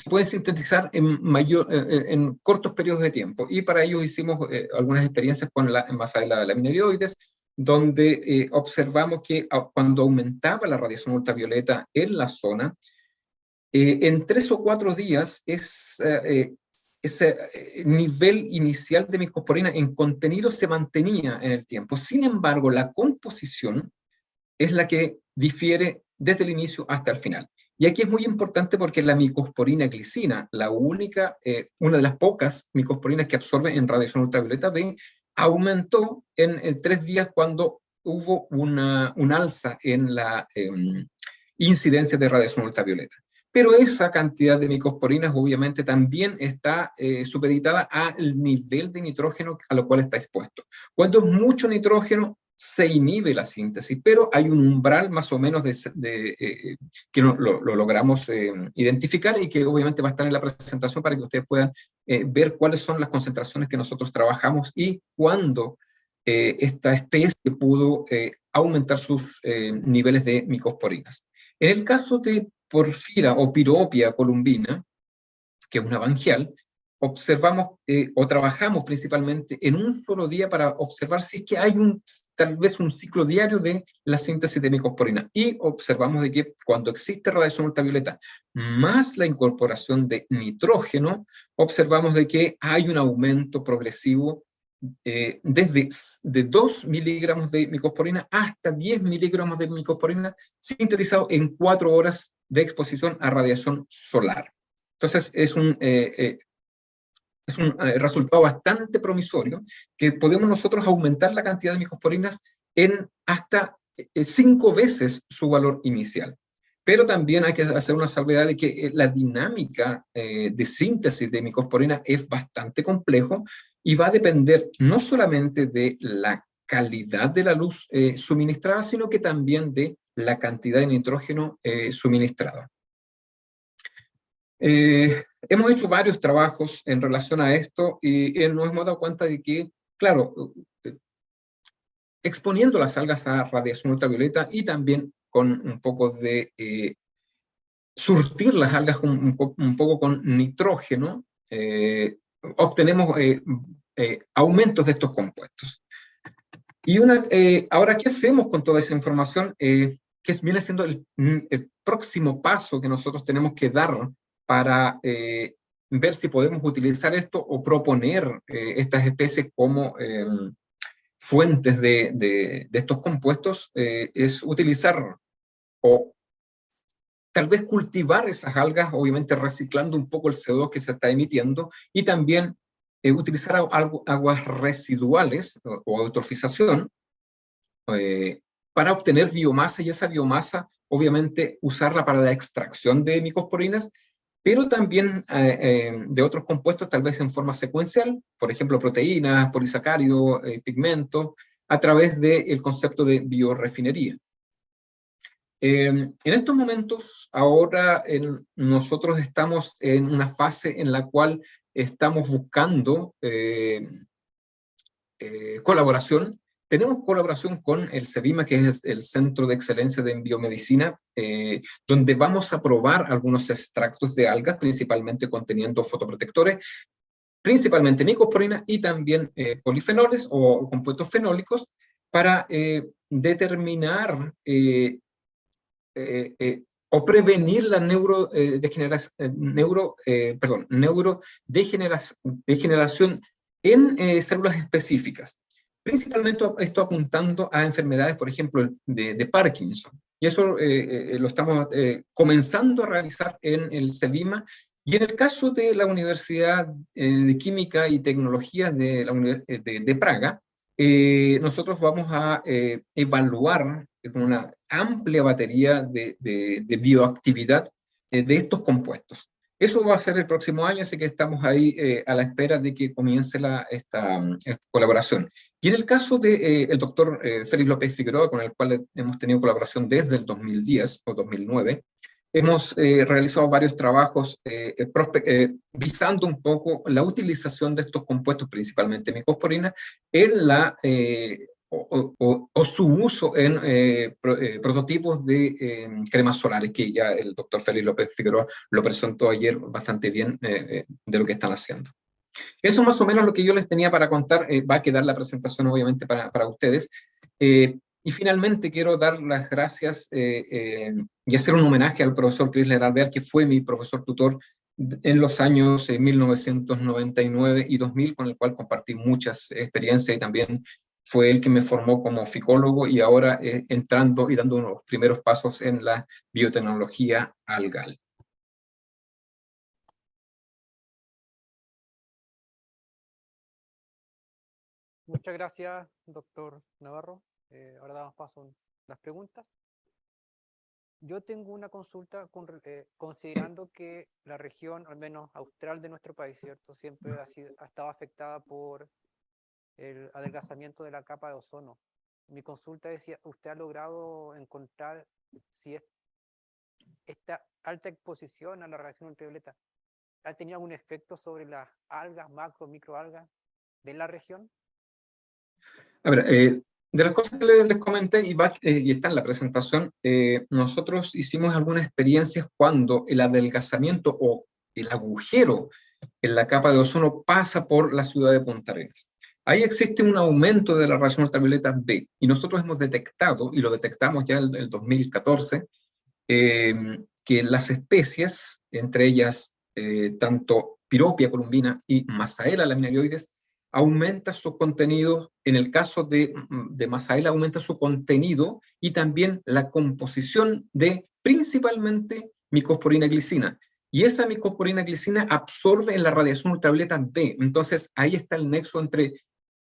pueden sintetizar en cortos periodos de tiempo, y para ello hicimos algunas experiencias con la Massaela laminarioides, donde observamos que cuando aumentaba la radiación ultravioleta en la zona, en 3 o 4 días ese nivel inicial de micosporina en contenido se mantenía en el tiempo. Sin embargo, la composición es la que difiere desde el inicio hasta el final. Y aquí es muy importante porque la micosporina glicina, una de las pocas micosporinas que absorbe en radiación ultravioleta B, aumentó en 3 días cuando hubo un alza en la incidencia de radiación ultravioleta. Pero esa cantidad de micosporinas obviamente también está supeditada al nivel de nitrógeno a lo cual está expuesto. Cuando es mucho nitrógeno, se inhibe la síntesis, pero hay un umbral más o menos que lo logramos identificar, y que obviamente va a estar en la presentación para que ustedes puedan ver cuáles son las concentraciones que nosotros trabajamos y cuándo esta especie pudo aumentar sus niveles de micosporinas. En el caso de Porphyra o Pyropia columbina, que es una bangial, observamos o trabajamos principalmente en un solo día para observar si es que hay tal vez un ciclo diario de la síntesis de micosporina, y observamos de que cuando existe radiación ultravioleta más la incorporación de nitrógeno, observamos de que hay un aumento progresivo desde de 2 miligramos de micosporina hasta 10 miligramos de micosporina sintetizado en 4 horas de exposición a radiación solar. Entonces es un resultado bastante promisorio, que podemos nosotros aumentar la cantidad de micosporinas en hasta 5 veces su valor inicial. Pero también hay que hacer una salvedad de que la dinámica de síntesis de micosporina es bastante complejo, y va a depender no solamente de la calidad de la luz suministrada, sino que también de la cantidad de nitrógeno suministrada. Hemos hecho varios trabajos en relación a esto, y nos hemos dado cuenta de que, claro, exponiendo las algas a radiación ultravioleta y también con un poco de surtir las algas un poco con nitrógeno, obtenemos aumentos de estos compuestos. Y ahora, ¿qué hacemos con toda esa información? ¿Qué viene siendo el próximo paso que nosotros tenemos que dar para ver si podemos utilizar esto o proponer estas especies como fuentes de estos compuestos? Es utilizar o tal vez cultivar esas algas, obviamente reciclando un poco el CO2 que se está emitiendo, y también utilizar aguas residuales o eutrofización para obtener biomasa, y esa biomasa, obviamente, usarla para la extracción de micosporinas, pero también de otros compuestos, tal vez en forma secuencial, por ejemplo, proteínas, polisacáridos, pigmentos, a través del concepto de biorefinería. En estos momentos, ahora nosotros estamos en una fase en la cual estamos buscando colaboración. Tenemos colaboración con el CEBIMA, que es el Centro de Excelencia en Biomedicina, donde vamos a probar algunos extractos de algas, principalmente conteniendo fotoprotectores, principalmente micosporinas y también polifenoles o compuestos fenólicos, para determinar o prevenir la neurodegeneración en células específicas. Principalmente esto apuntando a enfermedades, por ejemplo, de Parkinson. Y eso lo estamos comenzando a realizar en el CEBIMA. Y en el caso de la Universidad de Química y Tecnología de Praga, nosotros vamos a evaluar con una amplia batería de bioactividad de estos compuestos. Eso va a ser el próximo año, así que estamos ahí a la espera de que comience esta colaboración. Y en el caso del doctor Félix López Figueroa, con el cual hemos tenido colaboración desde el 2010 o 2009, hemos realizado varios trabajos visando un poco la utilización de estos compuestos, principalmente micosporinas, en o su uso en prototipos de cremas solares, que ya el doctor Félix López Figueroa lo presentó ayer bastante bien de lo que están haciendo. Eso es más o menos lo que yo les tenía para contar. Va a quedar la presentación obviamente para ustedes. Y finalmente quiero dar las gracias y hacer un homenaje al profesor Chrysler Alvear, que fue mi profesor tutor en los años 1999 y 2000, con el cual compartí muchas experiencias, y también fue él que me formó como ficólogo, y ahora entrando y dando los primeros pasos en la biotecnología algal. Muchas gracias, doctor Navarro. Ahora damos paso a las preguntas. Yo tengo una consulta considerando que la región, al menos austral de nuestro país, ¿cierto?, siempre ha estado afectada por el adelgazamiento de la capa de ozono. Mi consulta es si usted ha logrado encontrar si esta alta exposición a la radiación ultravioleta ha tenido algún efecto sobre las algas, macro, microalgas de la región. A ver, de las cosas que les comenté, y está en la presentación, nosotros hicimos algunas experiencias cuando el adelgazamiento o el agujero en la capa de ozono pasa por la ciudad de Punta Arenas. Ahí existe un aumento de la radiación ultravioleta B, y nosotros hemos detectado, y lo detectamos ya en el 2014, que las especies, entre ellas tanto Pyropia columbina y Mazaela laminarioides, aumenta su contenido. En el caso de Mazaela, aumenta su contenido y también la composición de principalmente micosporina glicina. Y esa micosporina glicina absorbe en la radiación ultravioleta B. Entonces, ahí está el nexo entre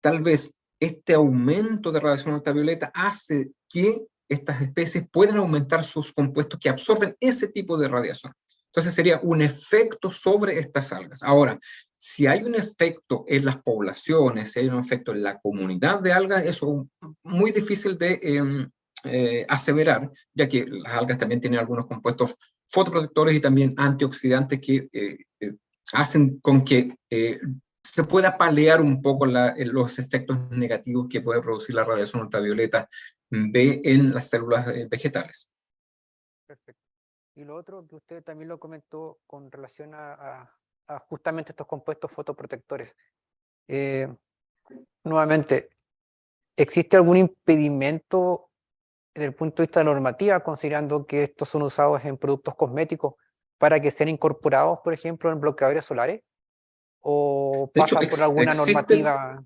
tal vez este aumento de radiación ultravioleta hace que estas especies pueden aumentar sus compuestos que absorben ese tipo de radiación. Entonces sería un efecto sobre estas algas. Ahora, si hay un efecto en las poblaciones, si hay un efecto en la comunidad de algas, eso es muy difícil de aseverar, ya que las algas también tienen algunos compuestos fotoprotectores y también antioxidantes que hacen con que se pueda paliar un poco los efectos negativos que puede producir la radiación ultravioleta B en las células vegetales. Perfecto. Y lo otro que usted también lo comentó con relación a justamente estos compuestos fotoprotectores. Nuevamente, ¿existe algún impedimento desde el punto de vista de normativa, considerando que estos son usados en productos cosméticos, para que sean incorporados, por ejemplo, en bloqueadores solares? ¿O De hecho, pasan por alguna existen, normativa?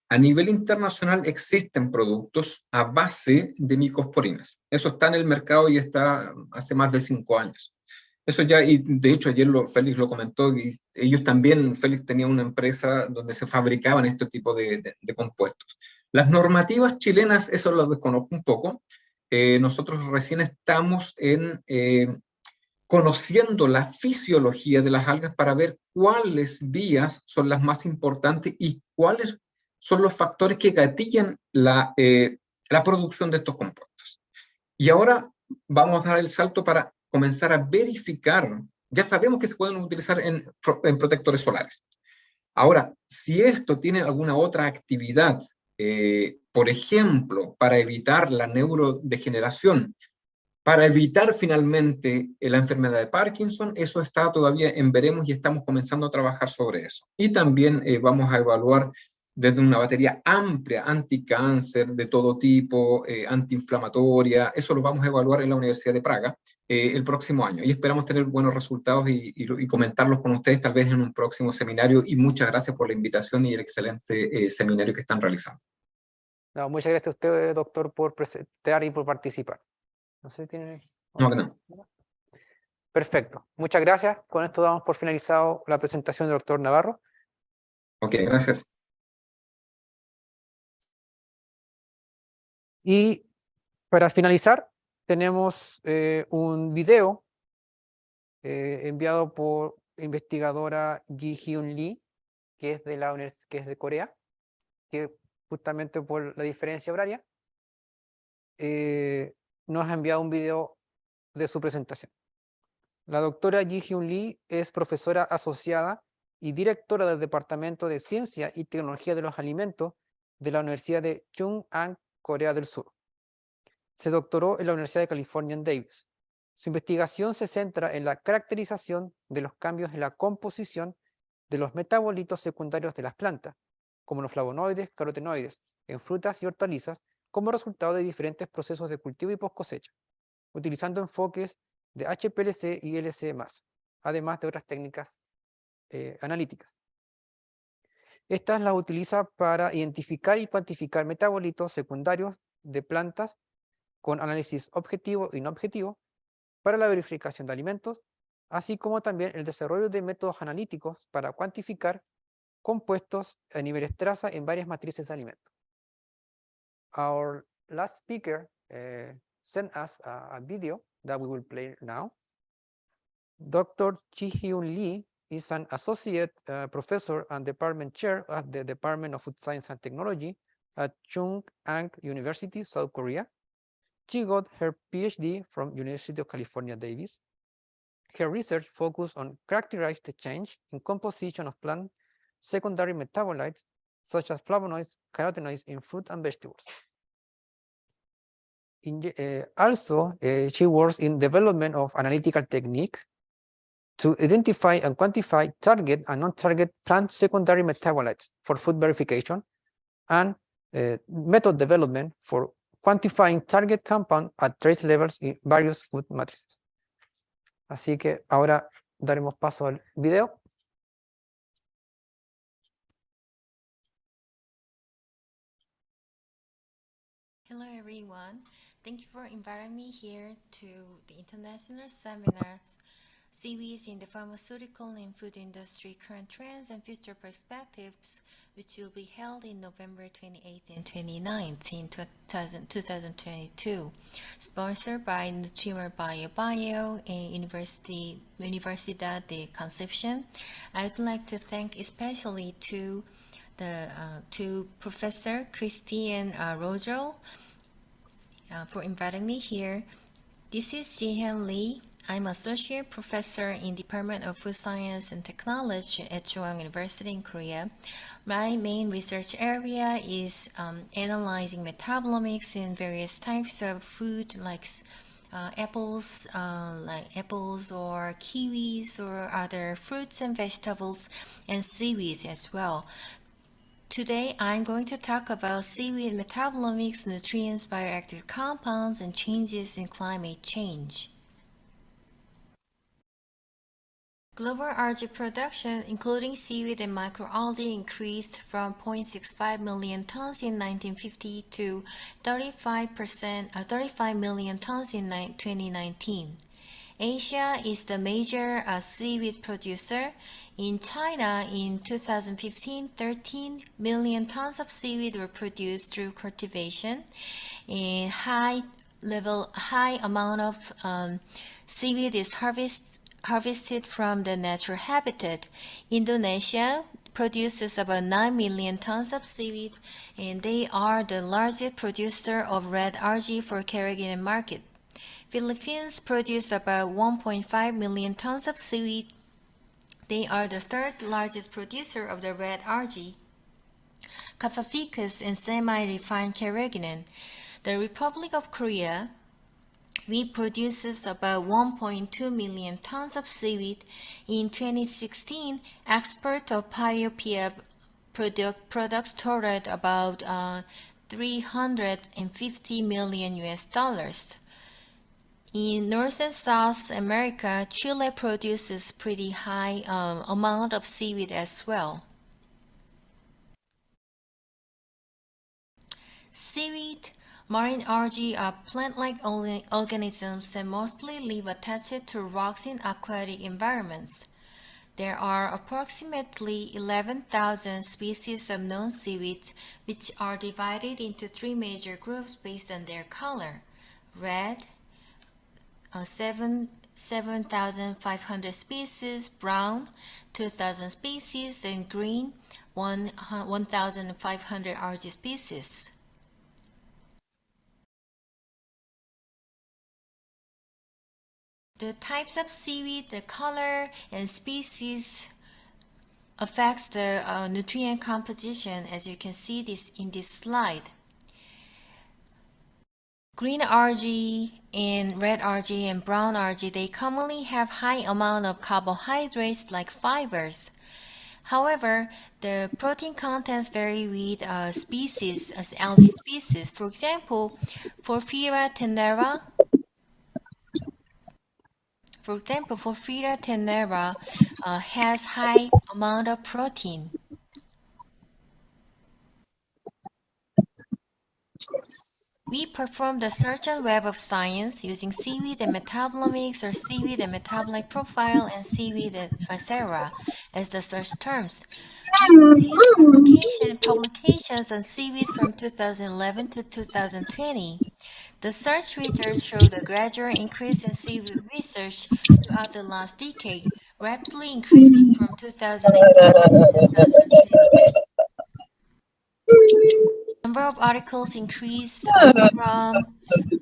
a nivel internacional existen productos a base de micosporinas. Eso está en el mercado y está hace más de 5 años. Eso ya, y de hecho ayer Félix lo comentó, y ellos también, Félix tenía una empresa donde se fabricaban este tipo de compuestos. Las normativas chilenas, eso lo desconozco un poco. Nosotros recién estamos conociendo la fisiología de las algas para ver cuáles vías son las más importantes y cuáles son los factores que gatillan la producción de estos compuestos. Y ahora vamos a dar el salto para comenzar a verificar. Ya sabemos que se pueden utilizar en protectores solares. Ahora, si esto tiene alguna otra actividad, por ejemplo, para evitar la neurodegeneración, para evitar finalmente la enfermedad de Parkinson, eso está todavía en veremos y estamos comenzando a trabajar sobre eso. Y también vamos a evaluar desde una batería amplia, anticáncer de todo tipo, antiinflamatoria, eso lo vamos a evaluar en la Universidad de Praga el próximo año. Y esperamos tener buenos resultados y comentarlos con ustedes tal vez en un próximo seminario. Y muchas gracias por la invitación y el excelente seminario que están realizando. No, muchas gracias a usted, doctor, por presentar y por participar. No sé si tiene... No, que no. Perfecto. Muchas gracias. Con esto damos por finalizado la presentación del doctor Navarro. Ok, gracias. Y para finalizar, tenemos un video enviado por investigadora Ji-Hyun Lee, que es de Corea, que justamente por la diferencia horaria, nos ha enviado un video de su presentación. La doctora Ji-Hyun Lee es profesora asociada y directora del Departamento de Ciencia y Tecnología de los Alimentos de la Universidad de Chung-Ang, Corea del Sur. Se doctoró en la Universidad de California en Davis. Su investigación se centra en la caracterización de los cambios en la composición de los metabolitos secundarios de las plantas, como los flavonoides, carotenoides, en frutas y hortalizas, como resultado de diferentes procesos de cultivo y post cosecha, utilizando enfoques de HPLC y LC+, además de otras técnicas analíticas. Estas las utiliza para identificar y cuantificar metabolitos secundarios de plantas con análisis objetivo y no objetivo para la verificación de alimentos, así como también el desarrollo de métodos analíticos para cuantificar compuestos a niveles traza en varias matrices de alimentos. Our last speaker sent us a video that we will play now. Dr. Ji-Hyun Lee is an associate professor and department chair at the Department of Food Science and Technology at Chung-Ang University, South Korea. She got her PhD from University of California, Davis. Her research focused on characterizing the change in composition of plant secondary metabolites, such as flavonoids, carotenoids in fruit and vegetables. Also, she works in development of analytical technique to identify and quantify target and non-target plant secondary metabolites for food verification, and method development for quantifying target compound at trace levels in various food matrices. Así que ahora daremos paso al video. Hello everyone, thank you for inviting me here to the international seminars series in the pharmaceutical and food industry current trends and future perspectives, which will be held in November 28th and 29th in 2022, sponsored by Nutrimar Bio and Universidad de Concepción. I would like to thank especially to Professor Christian Rogel for inviting me here. This is Ji-Hyun Lee. I'm Associate Professor in Department of Food Science and Technology at Chung-Ang University in Korea. My main research area is analyzing metabolomics in various types of food like apples, like apples or kiwis or other fruits and vegetables, and seaweeds as well. Today, I'm going to talk about seaweed metabolomics, nutrients, bioactive compounds, and changes in climate change. Global algae production, including seaweed and microalgae, increased from 0.65 million tons in 1950 to 35 million tons in 2019. Asia is the major seaweed producer. In China, in 2015, 13 million tons of seaweed were produced through cultivation. A high amount of seaweed is harvested from the natural habitat. Indonesia produces about 9 million tons of seaweed, and they are the largest producer of red algae for Caribbean market. Philippines produce about 1.5 million tons of seaweed. They are the third largest producer of the red algae, Caphaficus, and semi-refined carrageenan. The Republic of Korea, we produces about 1.2 million tons of seaweed. In 2016, export of Paraopia products totaled about 350 million US dollars. In North and South America, Chile produces pretty high amount of seaweed as well. Seaweed, marine algae are plant-like organisms that mostly live attached to rocks in aquatic environments. There are approximately 11,000 species of known seaweeds, which are divided into three major groups based on their color: red, 7,500 species, brown, 2,000 species, and green, 1,500 algae species. The types of seaweed, the color, and species affects the nutrient composition, as you can see this in this slide. Green algae and red algae and brown algae, they commonly have high amount of carbohydrates like fibers. However, the protein contents vary with species, as algae species. For example, Porphyra tenera has high amount of protein. We performed a search on Web of Science using seaweed and metabolomics, or seaweed and metabolite profile, and seaweed etc. as the search terms. Publications on seaweed from 2011 to 2020. The search results showed a gradual increase in seaweed research throughout the last decade, rapidly increasing from 2018 to 2020. Number of articles increased from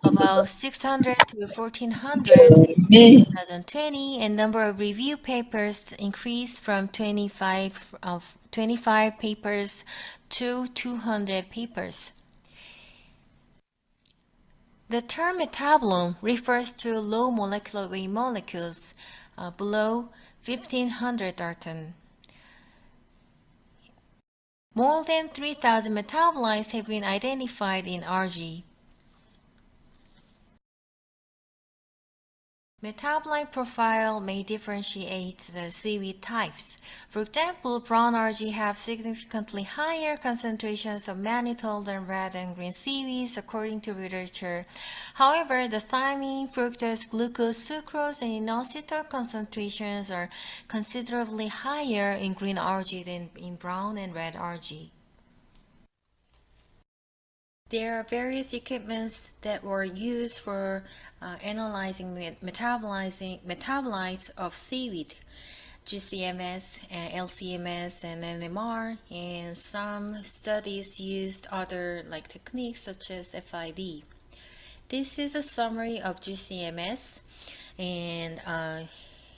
about 600 to 1,400 in 2020, and number of review papers increased from 25 papers to 200 papers. The term metabolome refers to low molecular weight molecules below 1,500 Dalton. More than 3,000 metabolites have been identified in algae. Metabolite profile may differentiate the seaweed types. For example, brown algae have significantly higher concentrations of mannitol than red and green seaweeds, according to literature. However, the thiamine, fructose, glucose, sucrose, and inositol concentrations are considerably higher in green algae than in brown and red algae. There are various equipments that were used for analyzing metabolites of seaweed: GCMS, LCMS, and NMR, and some studies used other techniques such as FID. This is a summary of GCMS, and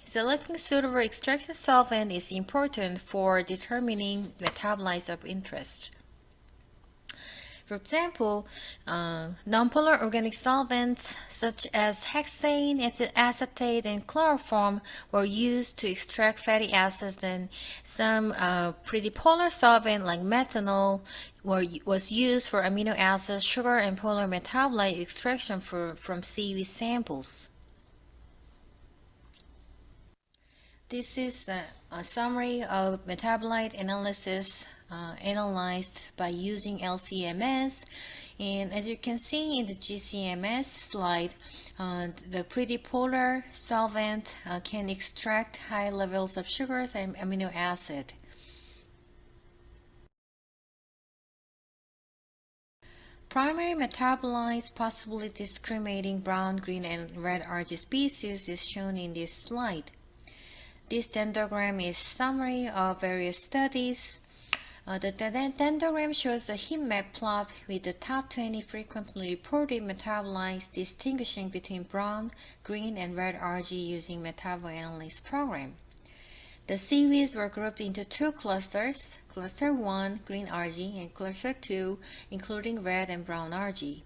selecting suitable extraction solvent is important for determining metabolites of interest. For example, nonpolar organic solvents such as hexane, ethyl acetate, and chloroform were used to extract fatty acids, and some pretty polar solvent like methanol was used for amino acids, sugar, and polar metabolite extraction from seaweed samples. This is a summary of metabolite analysis analyzed by using LCMS. And as you can see in the GCMS slide, the pretty polar solvent can extract high levels of sugars and amino acid. Primary metabolites possibly discriminating brown, green, and red algae species is shown in this slide. This dendrogram is summary of various studies. The dendrogram shows a heat map plot with the top 20 frequently reported metabolites distinguishing between brown, green, and red algae using MetaboAnalyst program. The seaweeds were grouped into two clusters, Cluster 1, green algae, and Cluster 2, including red and brown algae.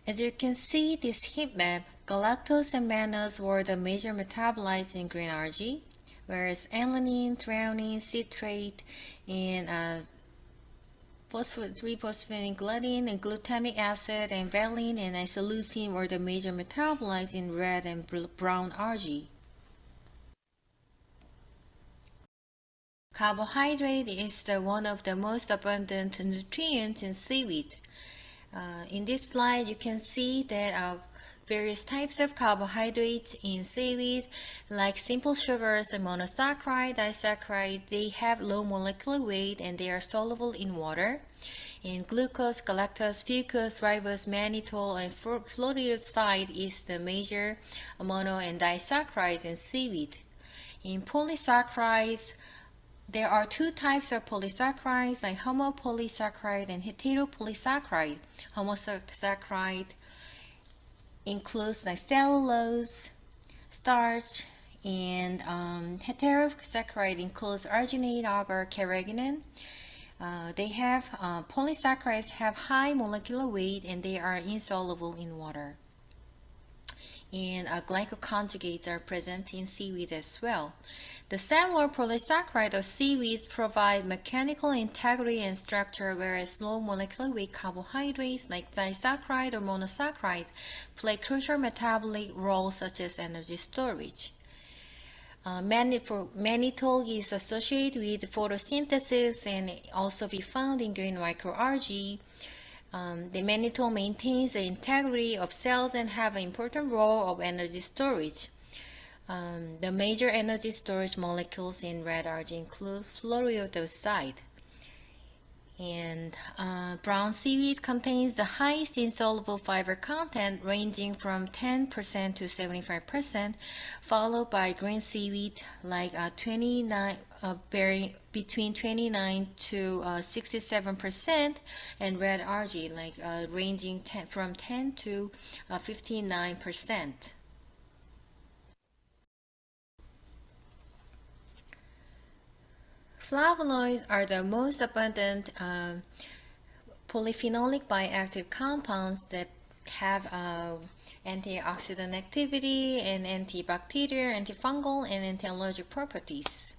As you can see this heat map, galactose and mannose were the major metabolites in green algae, whereas alanine, threonine, citrate, and 3-phosphoneglycine and glutamic acid and valine and isoleucine were the major metabolites in red and brown algae. Carbohydrate is one of the most abundant nutrients in seaweed. In this slide, you can see that various types of carbohydrates in seaweed, like simple sugars and monosaccharide, disaccharide, they have low molecular weight and they are soluble in water. And glucose, galactose, fucose, ribose, mannitol, and fluoride is the major mono and disaccharides in seaweed. In polysaccharides, there are two types of polysaccharides, like homopolysaccharide and heteropolysaccharide. Homosaccharide includes like cellulose, starch, and heterosaccharide includes arginine, agar, carrageenan. Polysaccharides have high molecular weight and they are insoluble in water. And glycoconjugates are present in seaweed as well. The similar polysaccharide of seaweeds provide mechanical integrity and structure, whereas low molecular weight carbohydrates like disaccharide or monosaccharides play crucial metabolic roles such as energy storage. Mannitol is associated with photosynthesis and also be found in green microalgae. The mannitol maintains the integrity of cells and have an important role of energy storage. The major energy storage molecules in red algae include fluoroiodoside. And brown seaweed contains the highest insoluble fiber content, ranging from 10% to 75%, followed by green seaweed like between 29 to 67%, and red algae like ranging from 10 to 59%. Flavonoids are the most abundant polyphenolic bioactive compounds that have antioxidant activity and antibacterial, antifungal, and anti-allergic properties.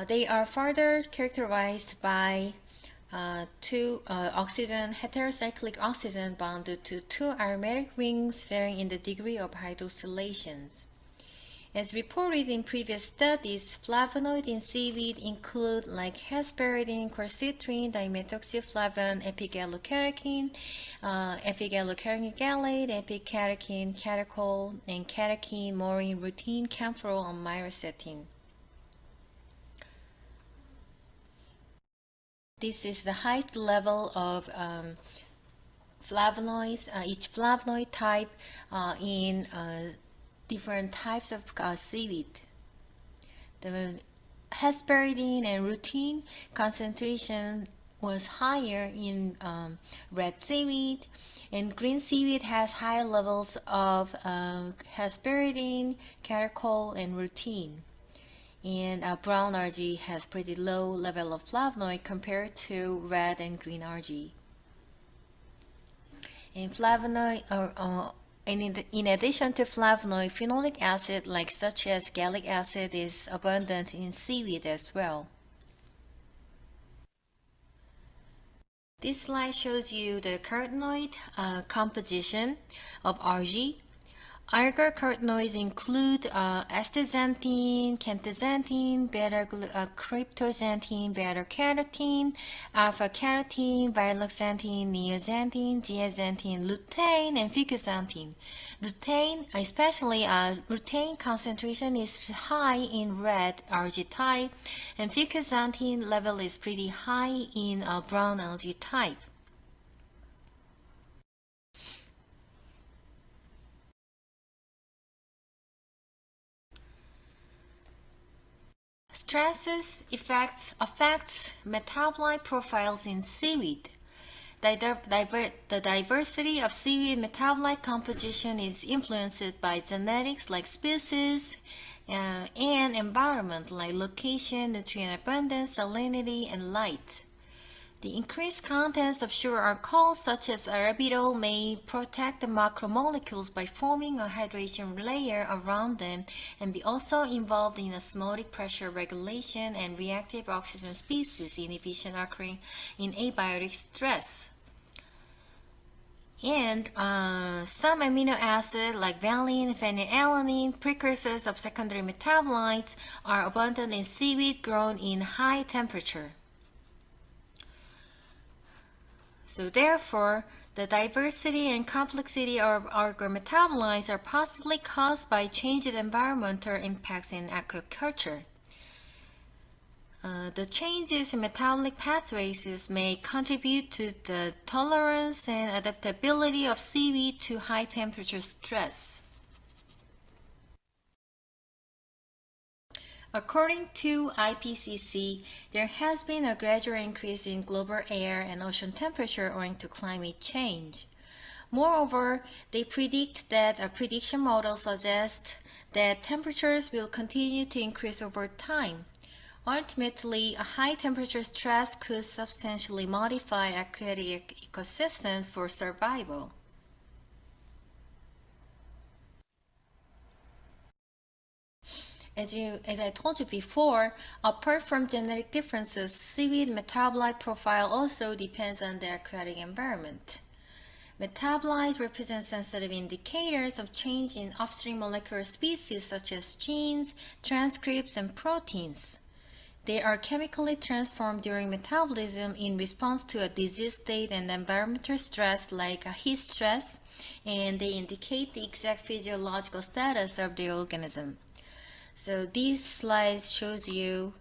They are further characterized by two heterocyclic oxygen bonded to two aromatic rings varying in the degree of hydrosylations. As reported in previous studies, flavonoids in seaweed include like hesperidin, quercetin, dimethoxyflavone, epigallocatechin, epigallocatechin gallate, epicatechin, catechol, and catechin, maurine, rutin, camphorol, and myricetin. This is the highest level of flavonoids, each flavonoid type in different types of seaweed. The hesperidin and rutin concentration was higher in red seaweed, and green seaweed has high levels of hesperidin, catechol, and rutin. And brown algae has pretty low level of flavonoid compared to red and green algae. And flavonoid, in addition to flavonoid, phenolic acid, like such as gallic acid, is abundant in seaweed as well. This slide shows you the carotenoid composition of algae. Algal carotenoids include astaxanthin, canthaxanthin, beta-cryptoxanthin, beta-carotene, alpha-carotene, vioxanthin, neoxanthin, zeaxanthin, lutein, and fucoxanthin. Lutein, especially lutein concentration is high in red algae type, and fucoxanthin level is pretty high in brown algae type. Stresses affects metabolite profiles in seaweed. The diversity of seaweed metabolite composition is influenced by genetics like species and environment like location, nutrient abundance, salinity, and light. The increased contents of sugar alcohols such as arabidol may protect the macromolecules by forming a hydration layer around them and be also involved in osmotic pressure regulation and reactive oxygen species inhibition occurring in abiotic stress. And some amino acids like valine, phenylalanine, precursors of secondary metabolites, are abundant in seaweed grown in high temperature. So therefore, the diversity and complexity of algal metabolites are possibly caused by changed environmental impacts in aquaculture. The changes in metabolic pathways may contribute to the tolerance and adaptability of seaweed to high temperature stress. According to IPCC, there has been a gradual increase in global air and ocean temperature owing to climate change. Moreover, they predict that a prediction model suggests that temperatures will continue to increase over time. Ultimately, a high temperature stress could substantially modify aquatic ecosystems for survival. As I told you before, apart from genetic differences, seaweed metabolite profile also depends on the aquatic environment. Metabolites represent sensitive indicators of change in upstream molecular species such as genes, transcripts, and proteins. They are chemically transformed during metabolism in response to a disease state and environmental stress like a heat stress, and they indicate the exact physiological status of the organism. So this slide shows you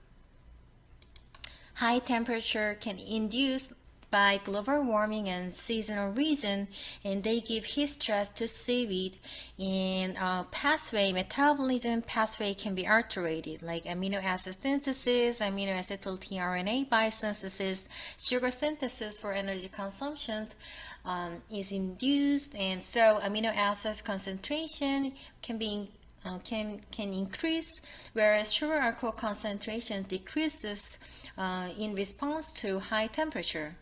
high temperature can induce by global warming and seasonal reason, and they give heat stress to seaweed, and metabolism pathway can be alterated, like amino acid synthesis, amino acetyl tRNA biosynthesis, sugar synthesis for energy consumptions is induced, and so amino acids concentration can increase, whereas sugar alcohol concentration decreases in response to high temperature.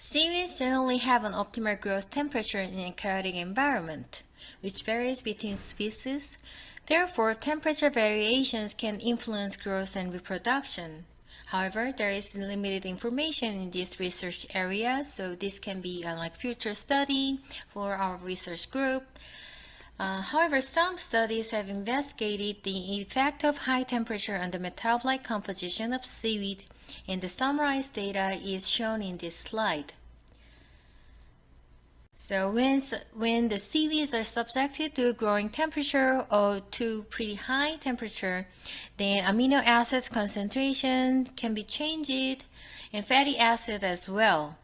Seaweeds generally have an optimal growth temperature in an aquatic environment, which varies between species. Therefore, temperature variations can influence growth and reproduction. However, there is limited information in this research area, so this can be like future study for our research group. However, some studies have investigated the effect of high temperature on the metabolite composition of seaweed, and the summarized data is shown in this slide. So when the seaweeds are subjected to growing temperature or to pretty high temperature, then amino acids concentration can be changed and fatty acids as well.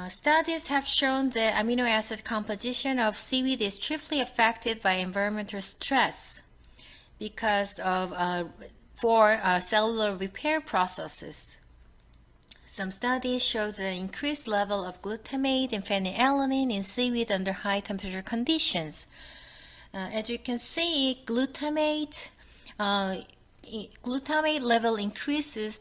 Studies have shown that amino acid composition of seaweed is chiefly affected by environmental stress because of cellular repair processes. Some studies showed the increased level of glutamate and phenylalanine in seaweed under high temperature conditions. As you can see, glutamate level increases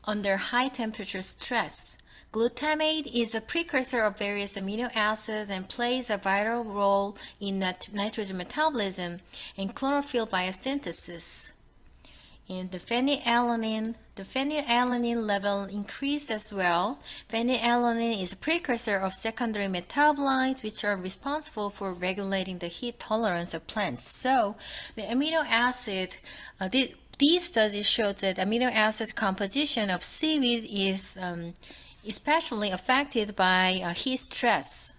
under high temperature stress. Glutamate is a precursor of various amino acids and plays a vital role in nitrogen metabolism and chlorophyll biosynthesis. And the phenylalanine level increased as well. Phenylalanine is a precursor of secondary metabolites which are responsible for regulating the heat tolerance of plants. So the amino acid, these studies showed that amino acid composition of seaweed is especially affected by heat stress.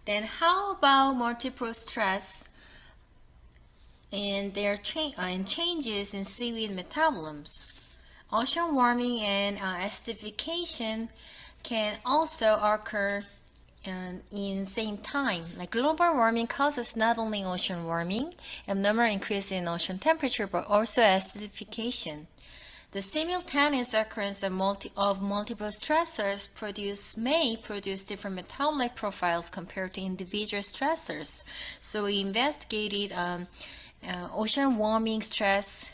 Then how about multiple stress and their changes in seaweed metabolisms? Ocean warming and acidification can also occur in same time. Like global warming causes not only ocean warming, abnormal increase in ocean temperature, but also acidification. The simultaneous occurrence of multiple stressors may produce different metabolic profiles compared to individual stressors. So we investigated ocean warming stress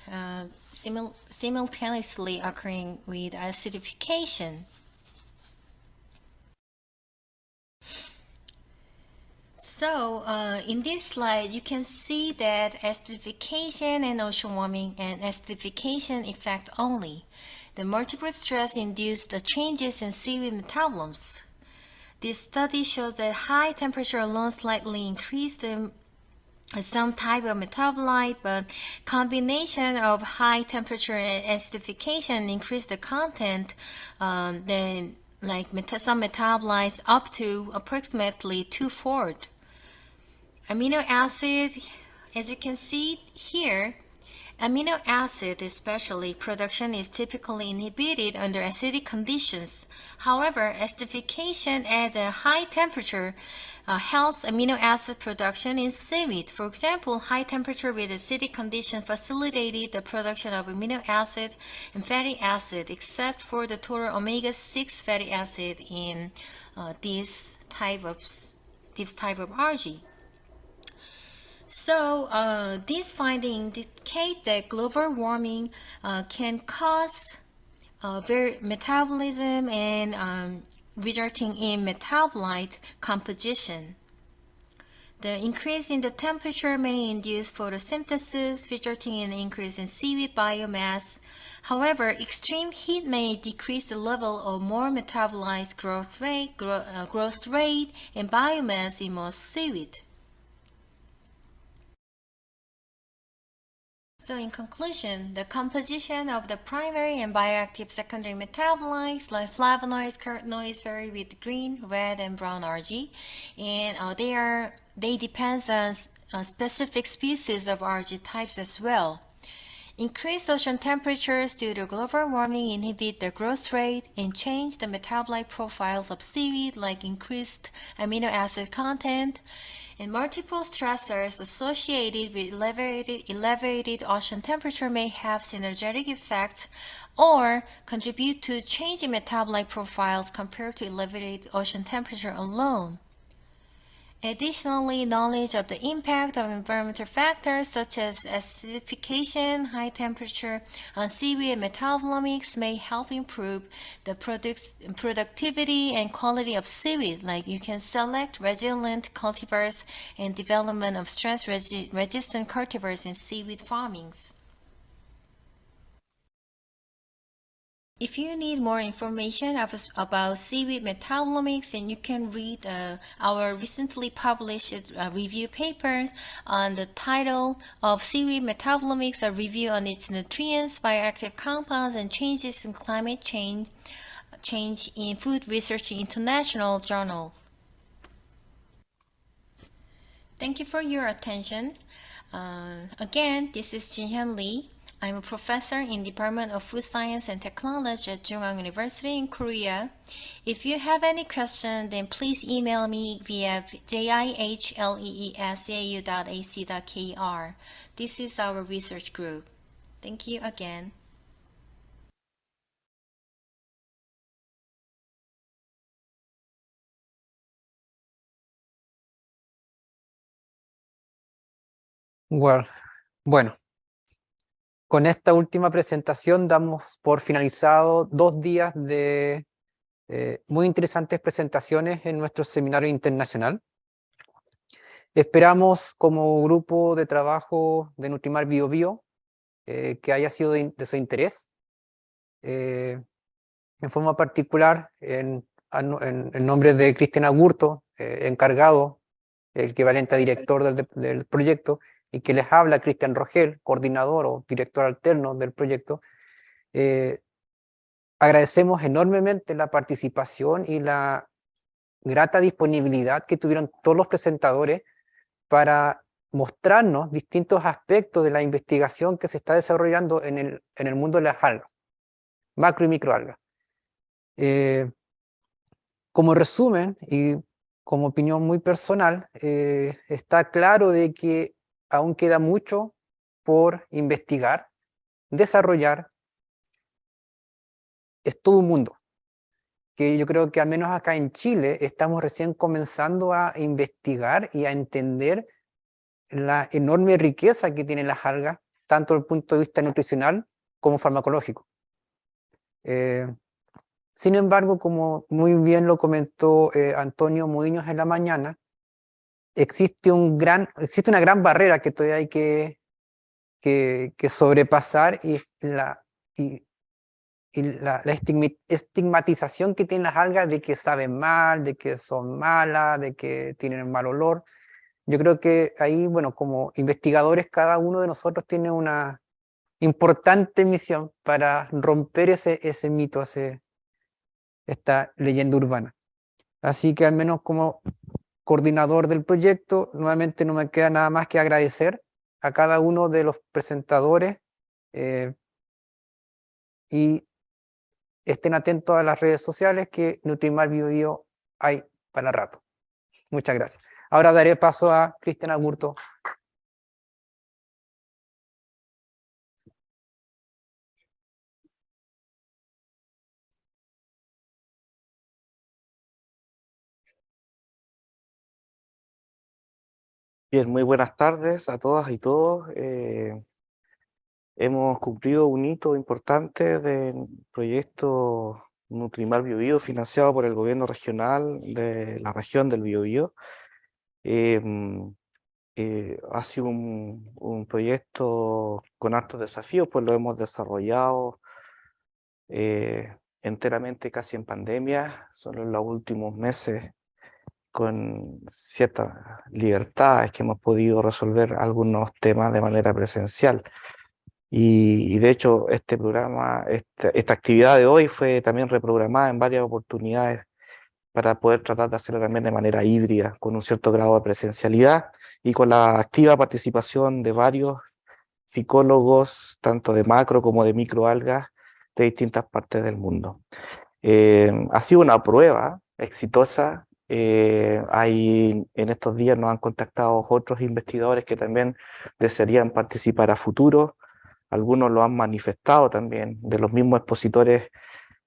simultaneously occurring with acidification. So in this slide, you can see that acidification and ocean warming and acidification effect only. The multiple stress induced the changes in seaweed metabolisms. This study showed that high temperature alone slightly increased some type of metabolite, but combination of high temperature and acidification increased the content, some metabolites up to approximately twofold. Amino acid, as you can see here, amino acid especially production is typically inhibited under acidic conditions. However, acidification at a high temperature helps amino acid production in seaweed. For example, high temperature with acidic condition facilitated the production of amino acid and fatty acid, except for the total omega-6 fatty acid in this type of algae. So these findings indicate that global warming can cause metabolism and resulting in metabolite composition. The increase in the temperature may induce photosynthesis, resulting in an increase in seaweed biomass. However, extreme heat may decrease the level of more metabolized growth rate and biomass in most seaweed. So in conclusion, the composition of the primary and bioactive secondary metabolites like flavonoids, carotenoids vary with green, red, and brown algae, and they depend on specific species of algae types as well. Increased ocean temperatures due to global warming inhibit the growth rate and change the metabolite profiles of seaweed, like increased amino acid content. And multiple stressors associated with elevated ocean temperature may have synergetic effects or contribute to changing metabolite profiles compared to elevated ocean temperature alone. Additionally, knowledge of the impact of environmental factors such as acidification, high temperature on seaweed metabolomics may help improve the productivity and quality of seaweed, like you can select resilient cultivars and development of stress-resistant cultivars in seaweed farmings. If you need more information about seaweed metabolomics, then you can read our recently published review paper on the title of Seaweed Metabolomics, a review on its nutrients, bioactive compounds, and changes in climate change in Food Research International Journal. Thank you for your attention. Again, this is Jinhyun Lee. I'm a professor in Department of Food Science and Technology at Jungwon University in Korea. If you have any questions, then please email me via jihleesau.ac.kr. This is our research group. Thank you again. Bueno, con esta última presentación damos por finalizado 2 días de muy interesantes presentaciones en nuestro seminario internacional. Esperamos como grupo de trabajo de Nutrimar Bio Bio que haya sido de su interés. En forma particular, en nombre de Cristian Agurto, encargado, el equivalente a director del proyecto, y que les habla Cristian Rogel, coordinador o director alterno del proyecto, agradecemos enormemente la participación y la grata disponibilidad que tuvieron todos los presentadores para mostrarnos distintos aspectos de la investigación que se está desarrollando en el mundo de las algas, macro y microalgas. Como resumen y como opinión muy personal, está claro de que aún queda mucho por investigar, desarrollar. Es todo un mundo, que yo creo que al menos acá en Chile estamos recién comenzando a investigar y a entender la enorme riqueza que tienen las algas, tanto desde el punto de vista nutricional como farmacológico. Sin embargo, como muy bien lo comentó Antonio Muiños en la mañana, existe una gran barrera que todavía hay que sobrepasar, y la estigmatización que tienen las algas de que saben mal, de que son malas, de que tienen mal olor. Yo creo que ahí, bueno, como investigadores, cada uno de nosotros tiene una importante misión para romper ese mito, esta leyenda urbana. Así que al menos como coordinador del proyecto, nuevamente no me queda nada más que agradecer a cada uno de los presentadores, y estén atentos a las redes sociales, que Nutrimar Bio Bio hay para rato. Muchas gracias. Ahora daré paso a Cristian Agurto. Bien, muy buenas tardes a todas y todos. Hemos cumplido un hito importante del proyecto Nutrimar Bio Bio, financiado por el gobierno regional de la región del Biobío. Ha sido un proyecto con hartos desafíos, pues lo hemos desarrollado enteramente casi en pandemia, solo en los últimos meses con ciertas libertades que hemos podido resolver algunos temas de manera presencial. Y de hecho este programa, esta actividad de hoy fue también reprogramada en varias oportunidades para poder tratar de hacerlo también de manera híbrida, con un cierto grado de presencialidad y con la activa participación de varios psicólogos, tanto de macro como de microalgas, de distintas partes del mundo. Ha sido una prueba exitosa. En estos días nos han contactado otros investigadores que también desearían participar a futuro. Algunos lo han manifestado también, de los mismos expositores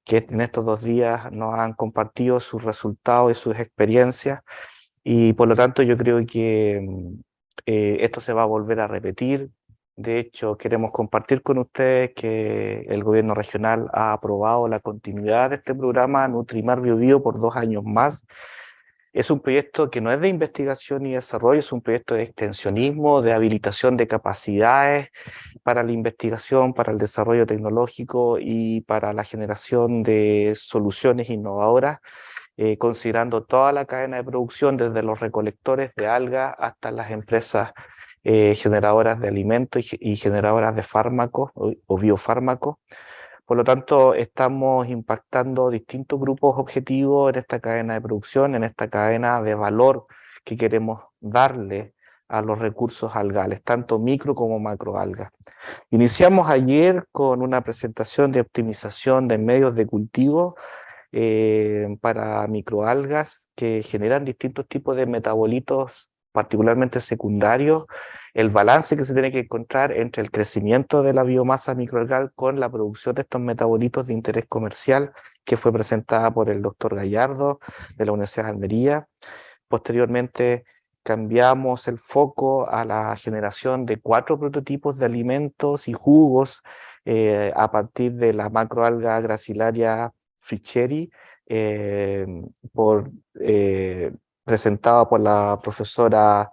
que en estos 2 días nos han compartido sus resultados y sus experiencias, y por lo tanto yo creo que esto se va a volver a repetir. De hecho, queremos compartir con ustedes que el gobierno regional ha aprobado la continuidad de este programa Nutrimar Bio Bio por 2 años más. Es un proyecto que no es de investigación y desarrollo, es un proyecto de extensionismo, de habilitación de capacidades para la investigación, para el desarrollo tecnológico y para la generación de soluciones innovadoras, considerando toda la cadena de producción, desde los recolectores de algas hasta las empresas generadoras de alimentos y generadoras de fármacos o biofármacos. Por lo tanto, estamos impactando distintos grupos objetivos en esta cadena de producción, en esta cadena de valor que queremos darle a los recursos algales, tanto micro como macroalgas. Iniciamos ayer con una presentación de optimización de medios de cultivo para microalgas que generan distintos tipos de metabolitos particularmente secundarios, el balance que se tiene que encontrar entre el crecimiento de la biomasa microalgal con la producción de estos metabolitos de interés comercial, que fue presentada por el doctor Gallardo de la Universidad de Almería. Posteriormente cambiamos el foco a la generación de 4 prototipos de alimentos y jugos a partir de la macroalga Gracilaria fischeri, presentada por la profesora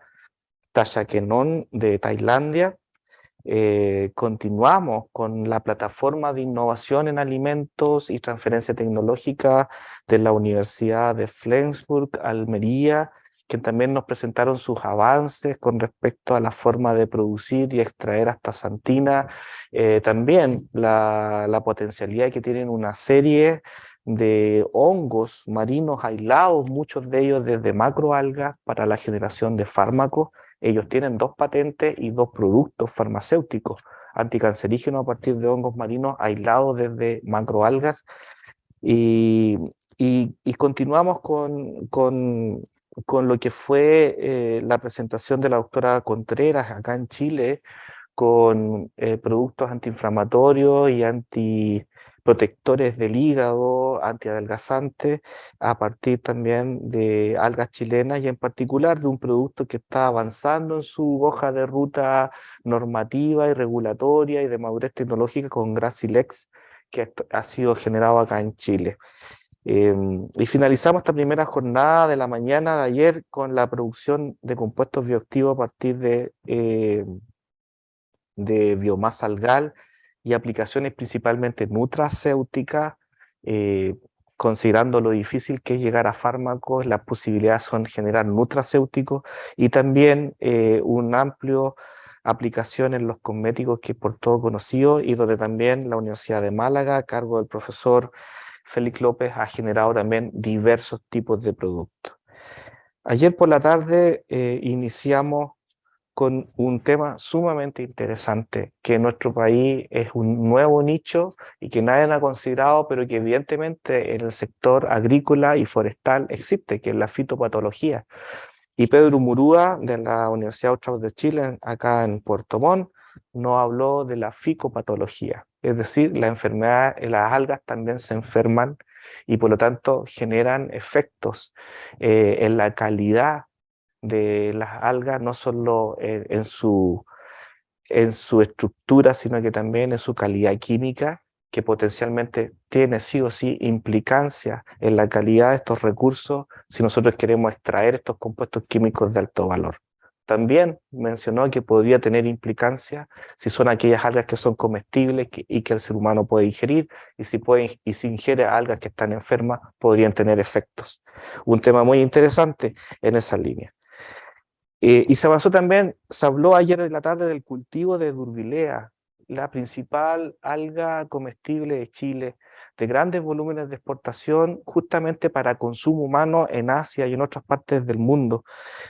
Tasha Kenon de Tailandia. Continuamos con la plataforma de innovación en alimentos y transferencia tecnológica de la Universidad de Flensburg, Almería, que también nos presentaron sus avances con respecto a la forma de producir y extraer astaxantina, también la potencialidad que tienen una serie de hongos marinos aislados, muchos de ellos desde macroalgas, para la generación de fármacos. Ellos tienen 2 patentes y 2 productos farmacéuticos anticancerígenos a partir de hongos marinos aislados desde macroalgas. Y continuamos con lo que fue la presentación de la doctora Contreras acá en Chile, con productos antiinflamatorios y antiprotectores del hígado, antiadelgazantes, a partir también de algas chilenas y en particular de un producto que está avanzando en su hoja de ruta normativa y regulatoria y de madurez tecnológica con Gracilex, que ha sido generado acá en Chile. Y finalizamos esta primera jornada de la mañana de ayer con la producción de compuestos bioactivos a partir de biomasa algal y aplicaciones principalmente nutracéuticas, considerando lo difícil que es llegar a fármacos, las posibilidades son generar nutracéuticos y también un amplio aplicación en los cosméticos que es por todo conocido y donde también la Universidad de Málaga, a cargo del profesor Félix López, ha generado también diversos tipos de productos. Ayer por la tarde iniciamos con un tema sumamente interesante, que en nuestro país es un nuevo nicho y que nadie ha considerado, pero que evidentemente en el sector agrícola y forestal existe, que es la fitopatología. Y Pedro Murúa, de la Universidad Austral de Chile, acá en Puerto Montt, nos habló de la ficopatología, es decir, la enfermedad, las algas también se enferman y por lo tanto generan efectos en la calidad de las algas, no solo en su estructura, sino que también en su calidad química, que potencialmente tiene sí o sí implicancia en la calidad de estos recursos si nosotros queremos extraer estos compuestos químicos de alto valor. También mencionó que podría tener implicancia si son aquellas algas que son comestibles y que el ser humano puede ingerir, y si ingiere algas que están enfermas, podrían tener efectos. Un tema muy interesante en esa línea. Y se avanzó también, se habló ayer en la tarde del cultivo de Durvilea, la principal alga comestible de Chile, de grandes volúmenes de exportación, justamente para consumo humano en Asia y en otras partes del mundo.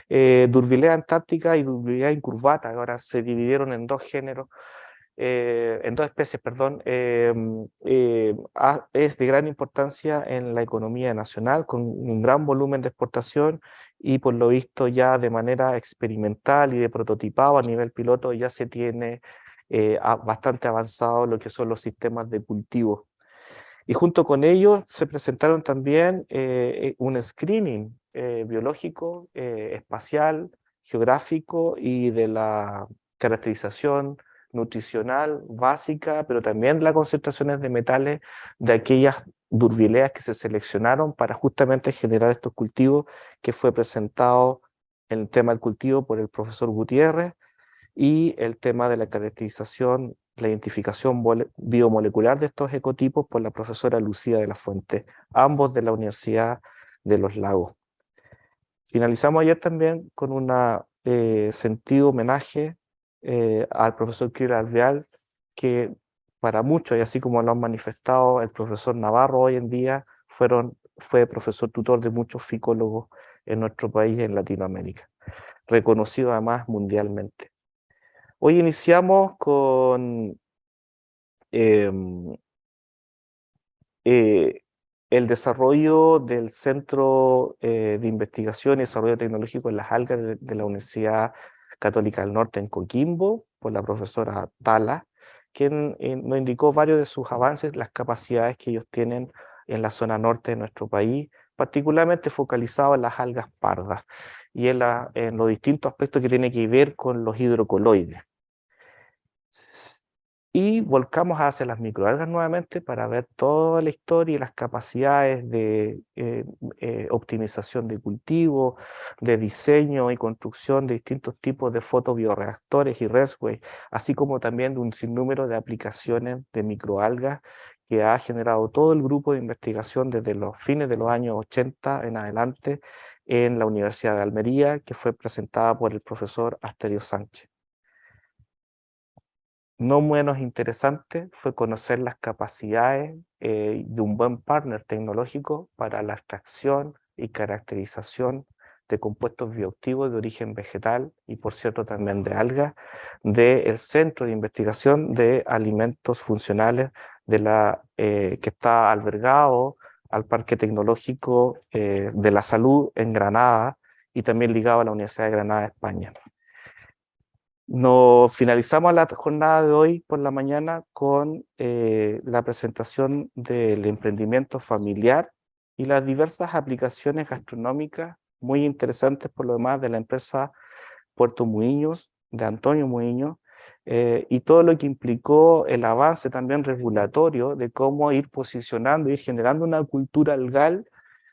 Durvilea antártica y Durvilea incurvata, ahora se dividieron en 2 géneros, en 2 especies, perdón, es de gran importancia en la economía nacional, con un gran volumen de exportación y por lo visto ya de manera experimental y de prototipado a nivel piloto ya se tiene bastante avanzado lo que son los sistemas de cultivo. Y junto con ellos se presentaron también un screening biológico, espacial, geográfico y de la caracterización nutricional básica, pero también las concentraciones de metales de aquellas durvileas que se seleccionaron para justamente generar estos cultivos, que fue presentado en el tema del cultivo por el profesor Gutiérrez, y el tema de la caracterización, la identificación biomolecular de estos ecotipos por la profesora Lucía de la Fuente, ambos de la Universidad de los Lagos. Finalizamos ayer también con un sentido homenaje al profesor Kirill Alvear, que para muchos, y así como lo han manifestado el profesor Navarro hoy en día, fue profesor tutor de muchos ficólogos en nuestro país y en Latinoamérica, reconocido además mundialmente. Hoy iniciamos con el desarrollo del Centro de Investigación y Desarrollo Tecnológico en las Algas de la Universidad Católica del Norte en Coquimbo, por la profesora Tala, quien nos indicó varios de sus avances, las capacidades que ellos tienen en la zona norte de nuestro país, particularmente focalizado en las algas pardas y en los distintos aspectos que tienen que ver con los hidrocoloides. Y volcamos hacia las microalgas nuevamente para ver toda la historia y las capacidades de optimización de cultivo, de diseño y construcción de distintos tipos de fotobioreactores y RESWay, así como también de un sinnúmero de aplicaciones de microalgas que ha generado todo el grupo de investigación desde los fines de los años 80 en adelante en la Universidad de Almería, que fue presentada por el profesor Asterio Sánchez. No menos interesante fue conocer las capacidades de un buen partner tecnológico para la extracción y caracterización de compuestos bioactivos de origen vegetal y por cierto también de algas del Centro de Investigación de Alimentos Funcionales que está albergado al Parque Tecnológico de la Salud en Granada y también ligado a la Universidad de Granada, España. Nos finalizamos la jornada de hoy por la mañana con la presentación del emprendimiento familiar y las diversas aplicaciones gastronómicas muy interesantes por lo demás de la empresa Puerto Muiños, de Antonio Muiños, y todo lo que implicó el avance también regulatorio de cómo ir posicionando, ir generando una cultura algal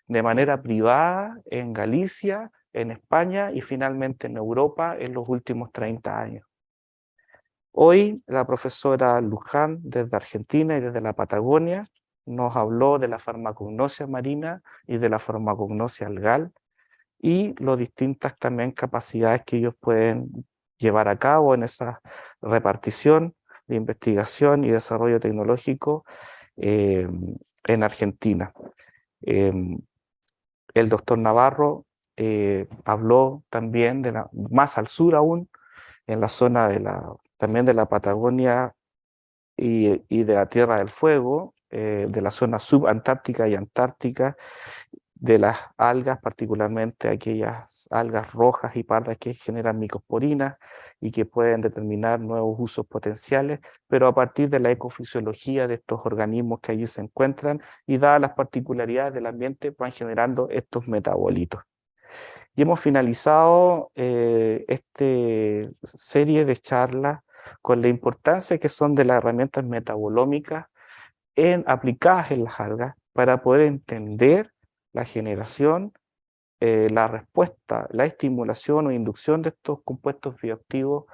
de manera privada en Galicia, en España y finalmente en Europa en los últimos 30 años. Hoy la profesora Luján desde Argentina y desde la Patagonia nos habló de la farmacognosia marina y de la farmacognosia algal y las distintas también capacidades que ellos pueden llevar a cabo en esa repartición de investigación y desarrollo tecnológico en Argentina. El doctor Navarro habló también más al sur aún, en la zona también de la Patagonia y de la Tierra del Fuego, de la zona subantártica y antártica, de las algas, particularmente aquellas algas rojas y pardas que generan micosporinas y que pueden determinar nuevos usos potenciales, pero a partir de la ecofisiología de estos organismos que allí se encuentran y dadas las particularidades del ambiente van generando estos metabolitos. Y hemos finalizado esta serie de charlas con la importancia que son de las herramientas metabolómicas aplicadas en las algas para poder entender la generación, la respuesta, la estimulación o inducción de estos compuestos bioactivos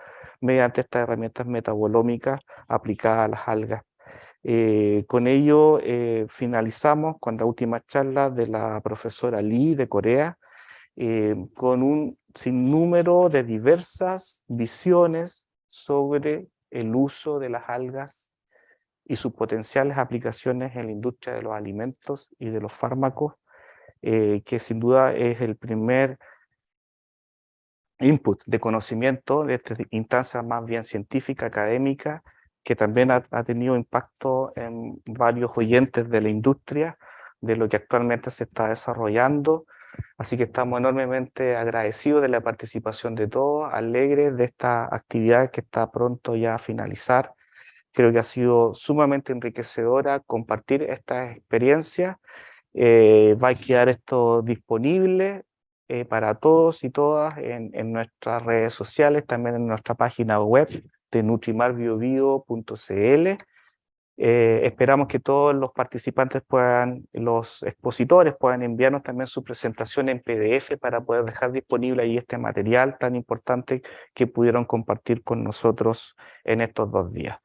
mediante estas herramientas metabolómicas aplicadas a las algas. Con ello finalizamos con la última charla de la profesora Lee de Corea, con un sinnúmero de diversas visiones sobre el uso de las algas y sus potenciales aplicaciones en la industria de los alimentos y de los fármacos, que sin duda es el primer input de conocimiento de esta instancia más bien científica, académica, que también ha tenido impacto en varios oyentes de la industria, de lo que actualmente se está desarrollando. Así que estamos enormemente agradecidos de la participación de todos, alegres de esta actividad que está pronto ya a finalizar. Creo que ha sido sumamente enriquecedora compartir esta experiencia. Va a quedar esto disponible para todos y todas en nuestras redes sociales, también en nuestra página web de nutrimarbiobio.cl. Esperamos que todos los participantes los expositores puedan enviarnos también su presentación en PDF para poder dejar disponible ahí este material tan importante que pudieron compartir con nosotros en estos 2 días.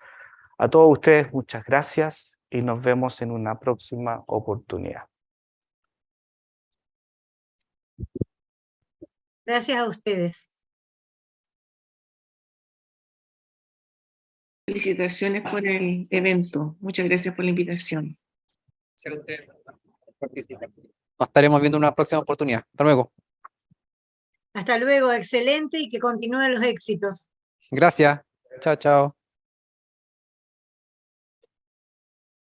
A todos ustedes muchas gracias y nos vemos en una próxima oportunidad. Gracias a ustedes. Felicitaciones por el evento. Muchas gracias por la invitación. Excelente. Nos estaremos viendo en una próxima oportunidad. Hasta luego. Hasta luego, excelente y que continúen los éxitos. Gracias. Chao, chao.